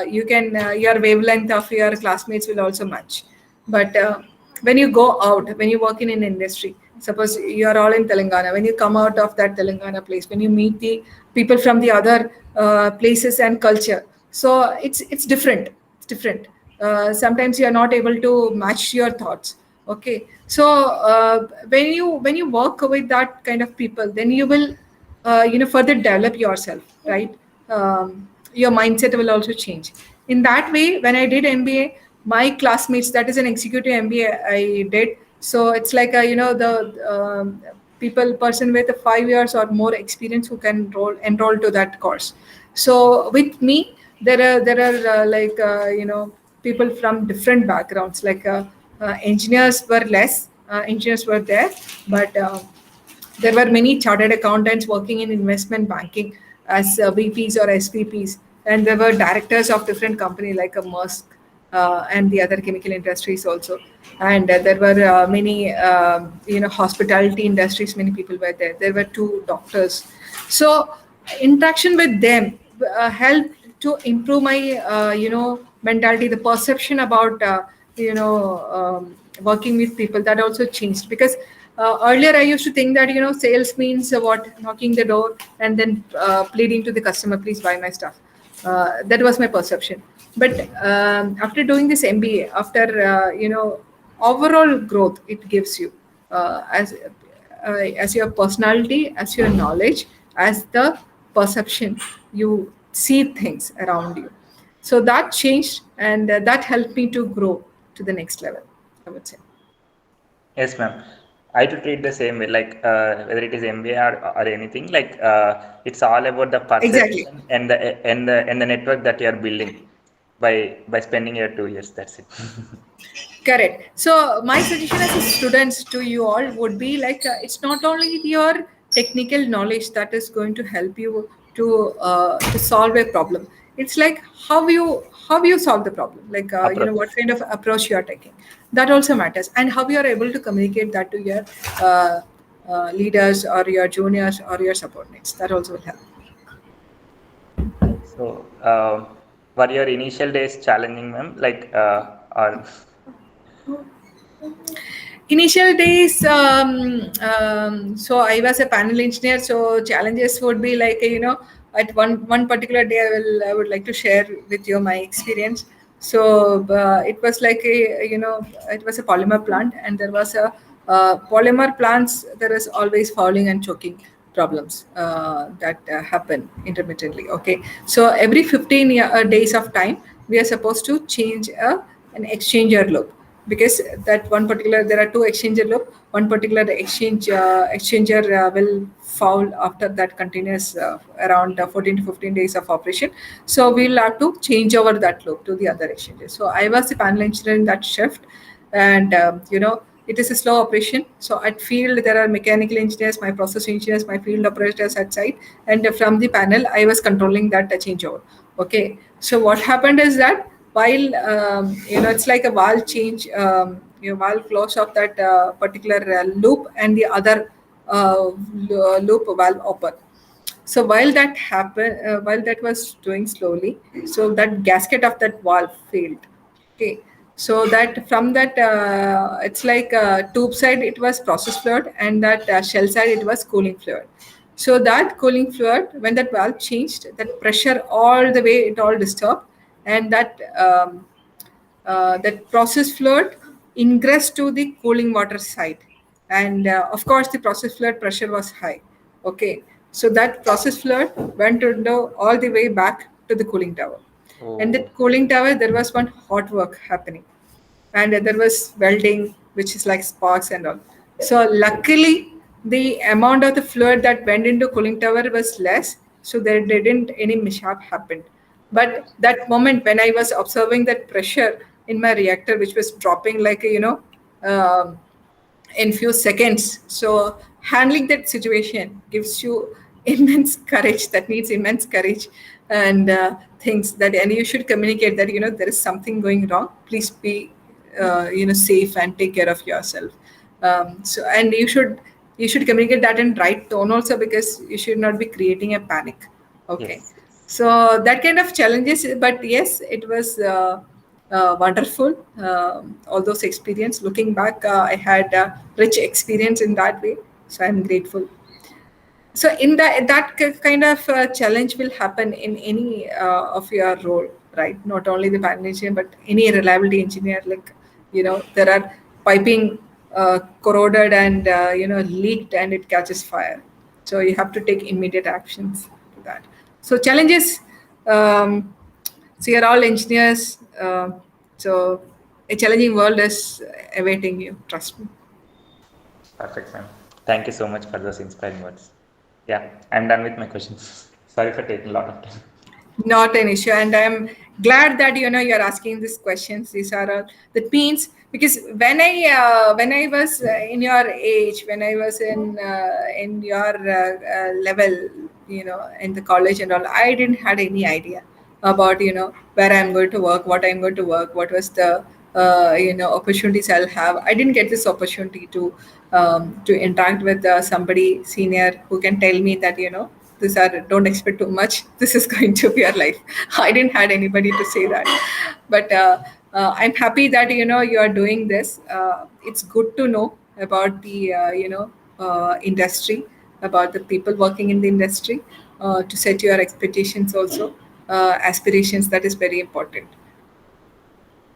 You can your wavelength of your classmates will also match. But when you go out, when you work in an industry, suppose you are all in Telangana, when you come out of that Telangana place, when you meet the people from the other places and culture, so it's different. It's different. Sometimes you are not able to match your thoughts. Okay, so when you work with that kind of people, then you will further develop yourself, right? Your mindset will also change. In that way, when I did MBA, my classmates, that is an executive MBA I did. So it's like the person with 5 years or more experience who can enroll to that course. So with me, there are people from different backgrounds, like engineers were less, engineers were there, but there were many chartered accountants working in investment banking as VPs or SVPs, and there were directors of different companies like a Maersk and the other chemical industries also. And there were many, hospitality industries. Many people were there. There were two doctors. So interaction with them helped to improve my, mentality, the perception about, working with people. That also changed, because earlier I used to think that sales means what, knocking the door and then pleading to the customer, please buy my stuff. That was my perception. But after doing this MBA, after overall growth it gives you, as your personality, as your knowledge, as the perception, you see things around you. So that changed, and that helped me to grow to the next level, I would say. Yes, ma'am. I to treat the same way, like whether it is MBA or anything, like it's all about the Exactly. perception and the network that you are building by spending your 2 years. That's it. Correct. So my suggestion as a students to you all would be like, it's not only your technical knowledge that is going to help you to solve a problem. It's like how you solve the problem, like Approach. what kind of approach you are taking. That also matters, and how you are able to communicate that to your uh, leaders or your juniors or your subordinates. That also will help. So, were your initial days challenging, ma'am? Like, or Initial days, so I was a panel engineer, so challenges would be like, at one particular day I would like to share with you my experience. So it was like it was a polymer plant, and there was a polymer plants, there is always fouling and choking problems that happen intermittently. Okay, so every 15 days of time we are supposed to change an exchanger loop, because that one particular, there are two exchanger loop, one particular exchanger will foul after that continuous around 14 to 15 days of operation. So we'll have to change over that loop to the other exchanger. So I was the panel engineer in that shift, and it is a slow operation. So at field there are mechanical engineers, my process engineers, my field operators at site, and from the panel I was controlling that changeover. Okay, so what happened is that while it's like a valve change, valve close of that particular loop, and the other loop valve open. So while that was doing slowly, so that gasket of that valve failed. Okay, so that from that it's like tube side it was process fluid, and that shell side it was cooling fluid. So that cooling fluid, when that valve changed, that pressure all the way it all disturbed, and that process fluid ingressed to the cooling water side, and of course the process fluid pressure was high. Okay, so that process fluid went to all the way back to the cooling tower, and oh, that cooling tower there was one hot work happening, and there was welding, which is like sparks and all. So luckily, the amount of the fluid that went into cooling tower was less, so there didn't any mishap happened. But that moment when I was observing that pressure in my reactor, which was dropping like um, in few seconds. So handling that situation gives you immense courage. That needs immense courage and things that, and you should communicate that there is something going wrong. Please be safe and take care of yourself. So and you should communicate that in right tone also, because you should not be creating a panic. Okay, yes, yes. so that kind of challenges, but yes, it was wonderful. All those experience. Looking back, I had a rich experience in that way. So I'm grateful. So in that kind of challenge will happen in any of your role, right? Not only the panel engineer, but any reliability engineer. Like there are piping corroded and leaked, and it catches fire. So you have to take immediate actions to that. So challenges. Um, so you're all engineers. So a challenging world is awaiting you. Trust me. Perfect, ma'am. Thank you so much for those inspiring words. Yeah, I'm done with my questions. Sorry for taking a lot of time. Not an issue, and I'm glad that you're asking these questions. These are all that means, because when I was in your age, when I was in your level, in the college and all, I didn't had any idea about where I'm going to work, what I'm going to work, what was the opportunities I'll have. I didn't get this opportunity to interact with somebody senior who can tell me that these are, don't expect too much, this is going to be your life. I didn't had anybody to say that, but I'm happy that you are doing this. It's good to know about the industry, about the people working in the industry, to set your expectations also, aspirations. That is very important.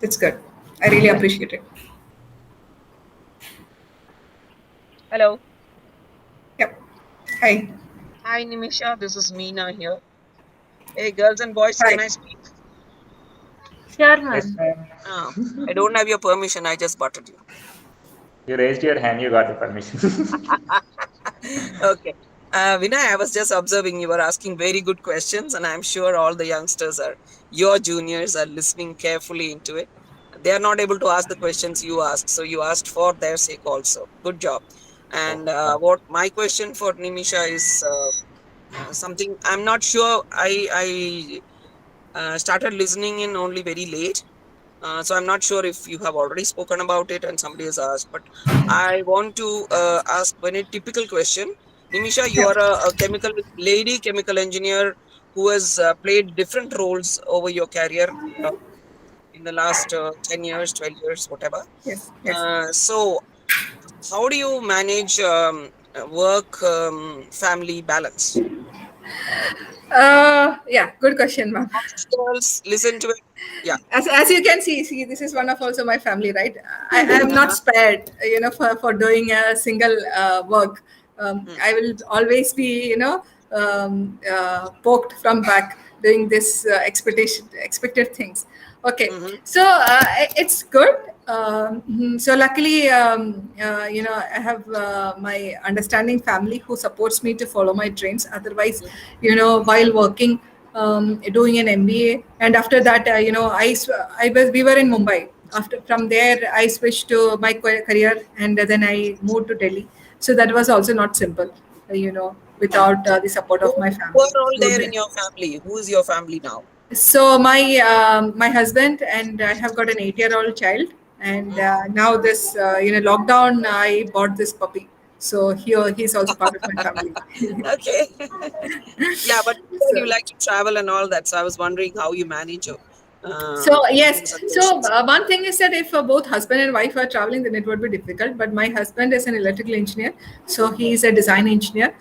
That's good. I really Thank appreciate it. Hello. Yep. Hi. Hi, Nimisha. This is Meena here. Hey, girls and boys, Hi. can I speak? Sure, you. Yes, ma'am. ma'am. Uh, I don't have your permission. I just buttered you. You raised your hand, you got the permission. Okay. Vinay, I was just observing you were asking very good questions, and I'm sure all the youngsters are, your juniors are listening carefully into it. They are not able to ask the questions you asked, so you asked for their sake also. Good job. Oh, And wow. what my question for Nimisha is something I'm not sure. I started listening in only very late, so I'm not sure if you have already spoken about it and somebody has asked. But I want to ask one typical question. Nimisha, you Yeah. are a chemical engineer who has played different roles over your career uh, in the last 10 years, 12 years, whatever. Yes. Yes. So, how do you manage work family balance? Yeah. Good question, ma'am. Girls, listen to it. Yeah. As you can see, this is one of also my family, right? I am not Uh-huh. spared, for doing a single work. Mm, I will always be, poked from back doing this expected things. Okay, mhm, so it's good. So luckily, I have my understanding family who supports me to follow my dreams. Otherwise, mm, while working, doing an MBA, and after that, we were in Mumbai. After from there, I switched to my career, and then I moved to Delhi. So that was also not simple, without the support of my who family. are all So there in your family? Who is your family now? my husband and I have got an 8-year-old child, and Mm. now this lockdown I bought this puppy, so he's also part of my family. Okay. Yeah, but you said you So like to travel and all that, so I was wondering how you manage yes, these so situations. one thing is that if both husband and wife are traveling, then it would be difficult. But my husband is an electrical engineer, so he is a design engineer.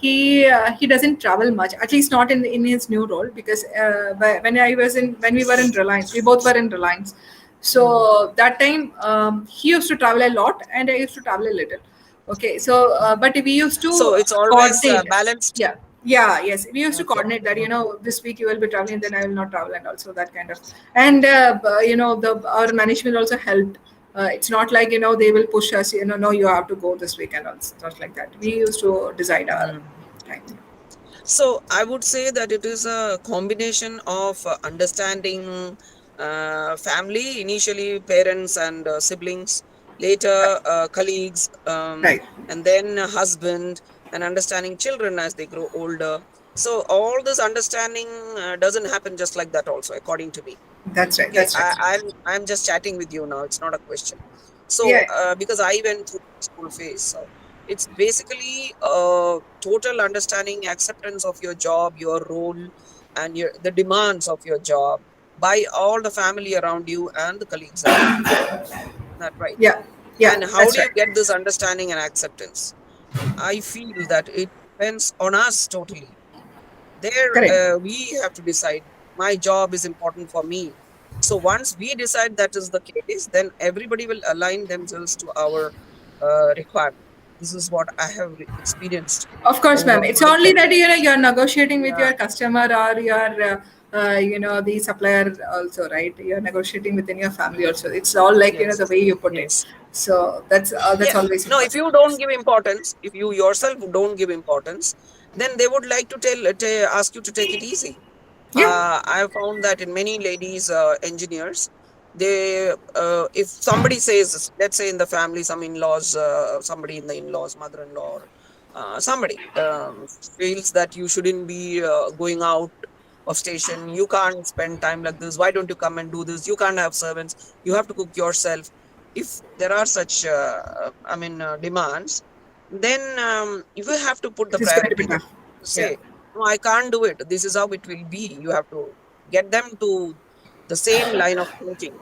He doesn't travel much, at least not in his new role, because when we were in Reliance, we both were in Reliance. Mm. So that time he used to travel a lot, and I used to travel a little. Okay, so but we used to So it's always coordinate. balanced. Yeah, yeah, yes, we used to Okay. coordinate that, this week you will be traveling, then I will not travel, and also that kind of. And the our management also helped. It's not like they will push us, no, you have to go this week and all stuff like that. We used to decide our Mm. time. So I would say that it is a combination of understanding family, initially parents and siblings, Right. later colleagues, Right. and then a husband, and understanding children as they grow older. So all this understanding doesn't happen just like that. Also, according to me. That's right. Okay, That's right. I'm just chatting with you now. It's not a question. So Yeah. because I went through school phase, so it's basically total understanding, acceptance of your job, your role, and the demands of your job by all the family around you and the colleagues around you. That right? Yeah. And Yeah. how That's do you right. get this understanding and acceptance? I feel that it depends on us totally. There Correct. we have to decide my job is important for me. So once we decide that is the case, then everybody will align themselves to our requirement. This is what I have experienced Of course, over ma'am. It's my only career. that you're negotiating with Yeah. your customer or your the supplier also, right? You're negotiating within your family also. It's all like the Yes. way you put it. Yes. So that's Yeah. always No, if important. you don't give importance, if you yourself don't give importance, then they would like to ask you to take it easy. Yeah. I have found that in many ladies engineers, they if somebody says, let's say in the family, some in-laws, somebody in the in-laws, mother-in-law, or somebody feels that you shouldn't be going out of station. You can't spend time like this. Why don't you come and do this? You can't have servants. You have to cook yourself. If there are such, demands, then you will have to put the It is going to be priority there. tough. Yeah. Say, no, I can't do it. This is how it will be. You have to get them to the same line of thinking.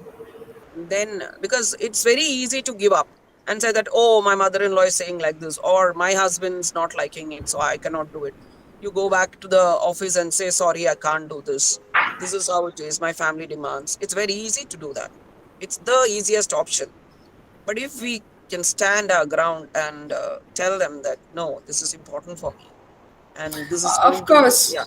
Then, because it's very easy to give up and say that, oh, my mother-in-law is saying like this, or my husband's not liking it, so I cannot do it. You go back to the office and say, sorry, I can't do this. This is how it is. My family demands. It's very easy to do that. It's the easiest option. But if we can stand our ground and tell them that, no, this is important for me, and this is Of going to, course. yeah.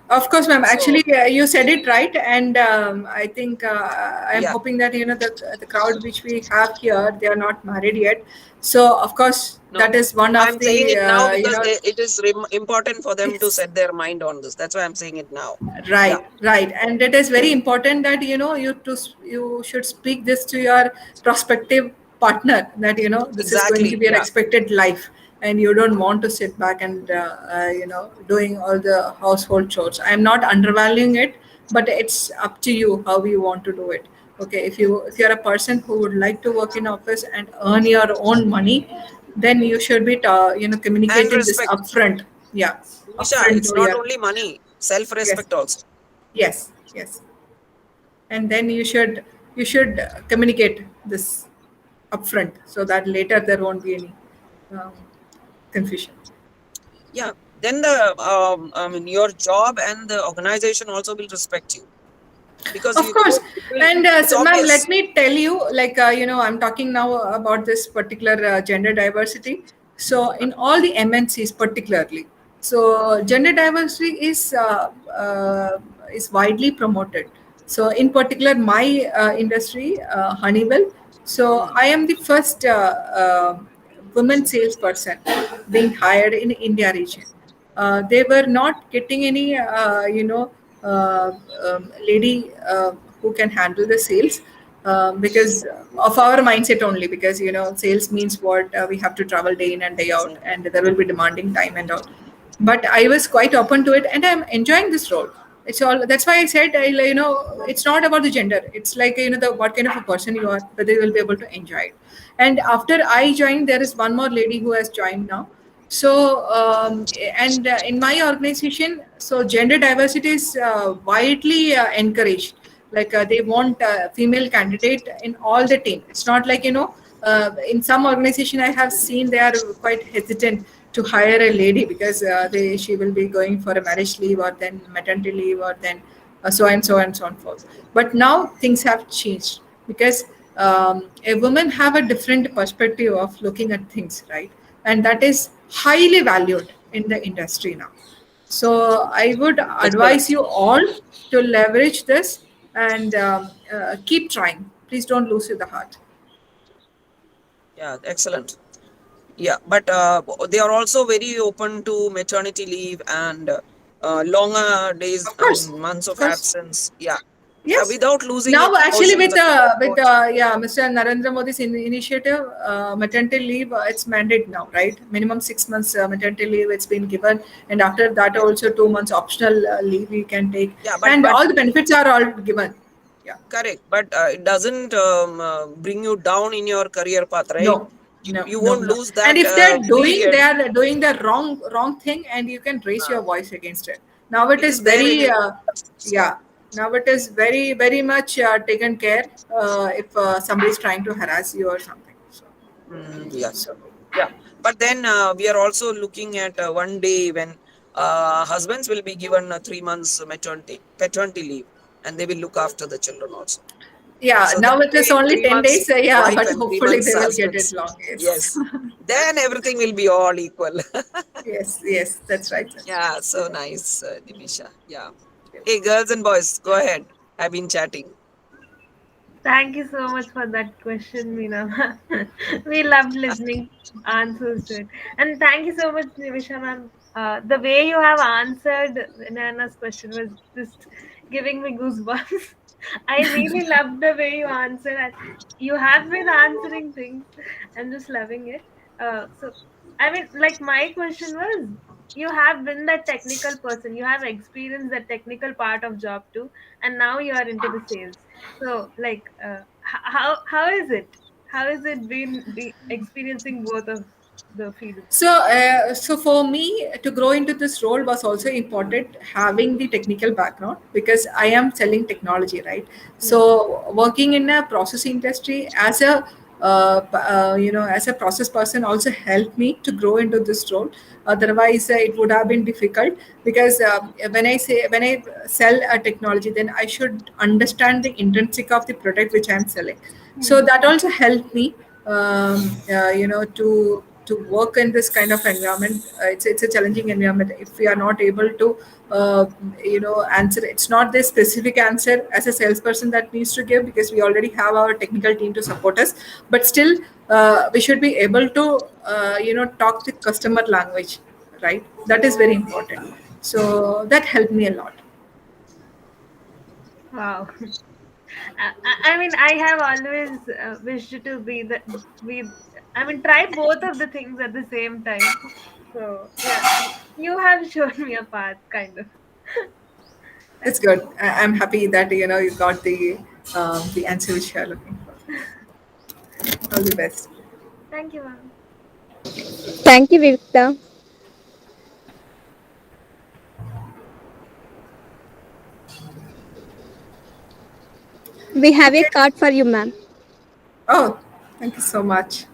Of course, ma'am. So, Actually, you said it right, and I think I'm yeah, hoping that the crowd which we have here, they are not married yet. So of course, no, that is one of I'm saying the it now because it is important for them to it's set their mind on this. That's why I'm saying it now. Yeah. right, right, and it is very important that you should speak this to your prospective partner that this is going to Exactly. be your Yeah. expected life, and you don't want to sit back and doing all the household chores. I'm not undervaluing it, but it's up to you how you want to do it. Okay, if you're a person who would like to work in office and earn your own money, then you should be And communicating this respect. upfront. Yeah, Nisha, upfront it's to not your. only money, self Yes, respect also. yes, yes. And then you should communicate this upfront so that later there won't be any um, confusion. Yeah. Then I mean, your job and the organization also will respect you because Of course. And it's so, ma'am, let obvious. me tell you, like, I'm talking now about this particular gender diversity. So, in all the MNCs, particularly, so gender diversity is widely promoted. So, in particular, my industry, Honeywell. So, Hmm. I am the first woman salesperson being hired in India region. They were not getting any lady who can handle the sales, because of our mindset only, because sales means what, we have to travel day in and day out, Exactly. and there will be demanding time and all. But I was quite open to it, and I'm enjoying this role. It's all, that's why I said, it's not about the gender. It's like, the what kind of a person you are, whether you will be able to enjoy it. And after I joined, there is one more lady who has joined now. So, and in my organization, so gender diversity is widely encouraged. Like, they want a female candidate in all the team. It's not like, in some organization I have seen they are quite hesitant to hire a lady, because she will be going for a marriage leave, or then maternity leave, or then so and so and so on forth. But now things have changed, because a woman have a different perspective of looking at things, right? And that is highly valued in the industry now. So I would advise Excellent. you all to leverage this, and keep trying. Please don't lose the heart. Yeah, excellent. Yeah, but they are also very open to maternity leave and longer days, Of I course, mean, months of of course. absence. Yeah, Yes. without losing Now, actually, emotions with and support. Mr. Narendra Modi's initiative, maternity leave, it's mandate now, right? Minimum 6 months maternity leave it's been given, and after that Yes. also 2 months optional leave we can take, Yeah, and but all the benefits are all given. Yeah. correct. But it doesn't bring you down in your career path, right? No, no, You no, won't no. lose And that if they're doing, period. they are doing the wrong thing, and you can raise Uh, your voice against it. Now it it is is there in very, your. yeah. Now it is very, very much taken care if somebody is trying to harass you or something. So, Yeah. so Yeah, but then we are also looking at one day when husbands will be given 3 months paternity leave, and they will look after the children also. yeah. So Now that it is way, only 3 months ten days. Yeah, wife but and three hopefully months they will get it husbands. long. Yes, Yes, then everything will be all equal. yes, yes. That's right. That's Yeah, so nice, Nimisha. Yeah. Hey, girls and boys, go ahead. I've been chatting. Thank you so much for that question, Meena. We loved listening answers to it. And thank you so much, Nimisha ma'am. The way you have answered Nana's question was just giving me goosebumps. I really loved the way you answered. And you have been answering things. I'm just loving it. So, I mean, like, my question was, you have been that technical person. You have experienced that technical part of job too, and now you are into the sales. So, like, how is it? How is it been experiencing both of the fields? So, so for me to grow into this role was also important having the technical background, because I am selling technology, right? Hmm. So, working in a process industry as a as a process person also helped me to grow into this role. Otherwise, it would have been difficult, because when I sell a technology, then I should understand the intrinsic of the product which I am selling. So Hmm. that also helped me, to work in this kind of environment. It's a challenging environment. If we are not able to answer, it's not this specific answer as a salesperson that needs to give, because we already have our technical team to support us. But still, we should be able to talk the customer language, right? That is very important. So that helped me a lot. Wow. I mean, I have always wished to be the be. I mean, try both of the things at the same time. So yeah, you have shown me a path, kind of. That's Thank you. good. I'm happy that you got the answer which you are looking for. All the best. Thank you, ma'am. Thank you, Vivekta. We have a Okay. card for you, ma'am. Oh, thank you so much.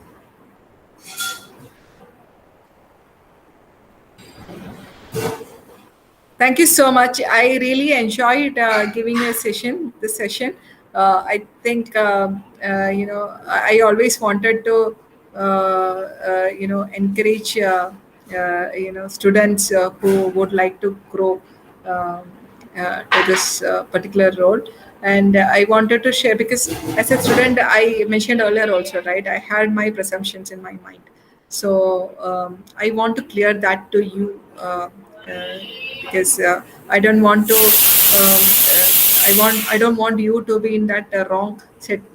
Thank you so much. I really enjoyed giving a session. This session, I think I always wanted to encourage students who would like to grow um, to this particular role. And I wanted to share because as a student, I mentioned earlier also, right? I had my presumptions in my mind, so I want to clear that to you. Because I don't want to. I don't want you to be in that wrong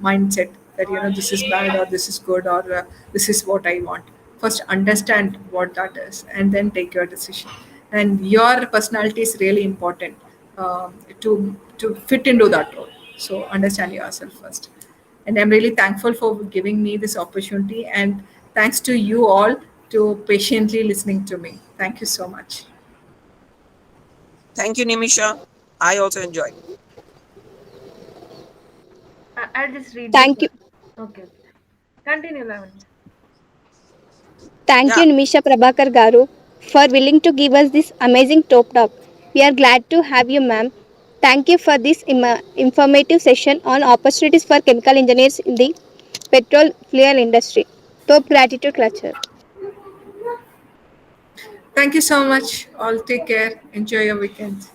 mindset that this is bad or this is good or this is what I want. First, understand what that is, and then take your decision. And your personality is really important to fit into that role. So understand yourself first. And I'm really thankful for giving me this opportunity. And thanks to you all to patiently listening to me. Thank you so much. Thank you, Nimisha. I also enjoyed. I'll just read the Thank you. question. Okay, okay. Continue, Lavanya. Thank Yeah, you, Nimisha Prabhakar Garu, for willing to give us this amazing top talk. We are glad to have you, ma'am. Thank you for this informative session on opportunities for chemical engineers in the petrol fuel industry. Top gratitude culture. Thank you so much. All take care. Enjoy your weekend.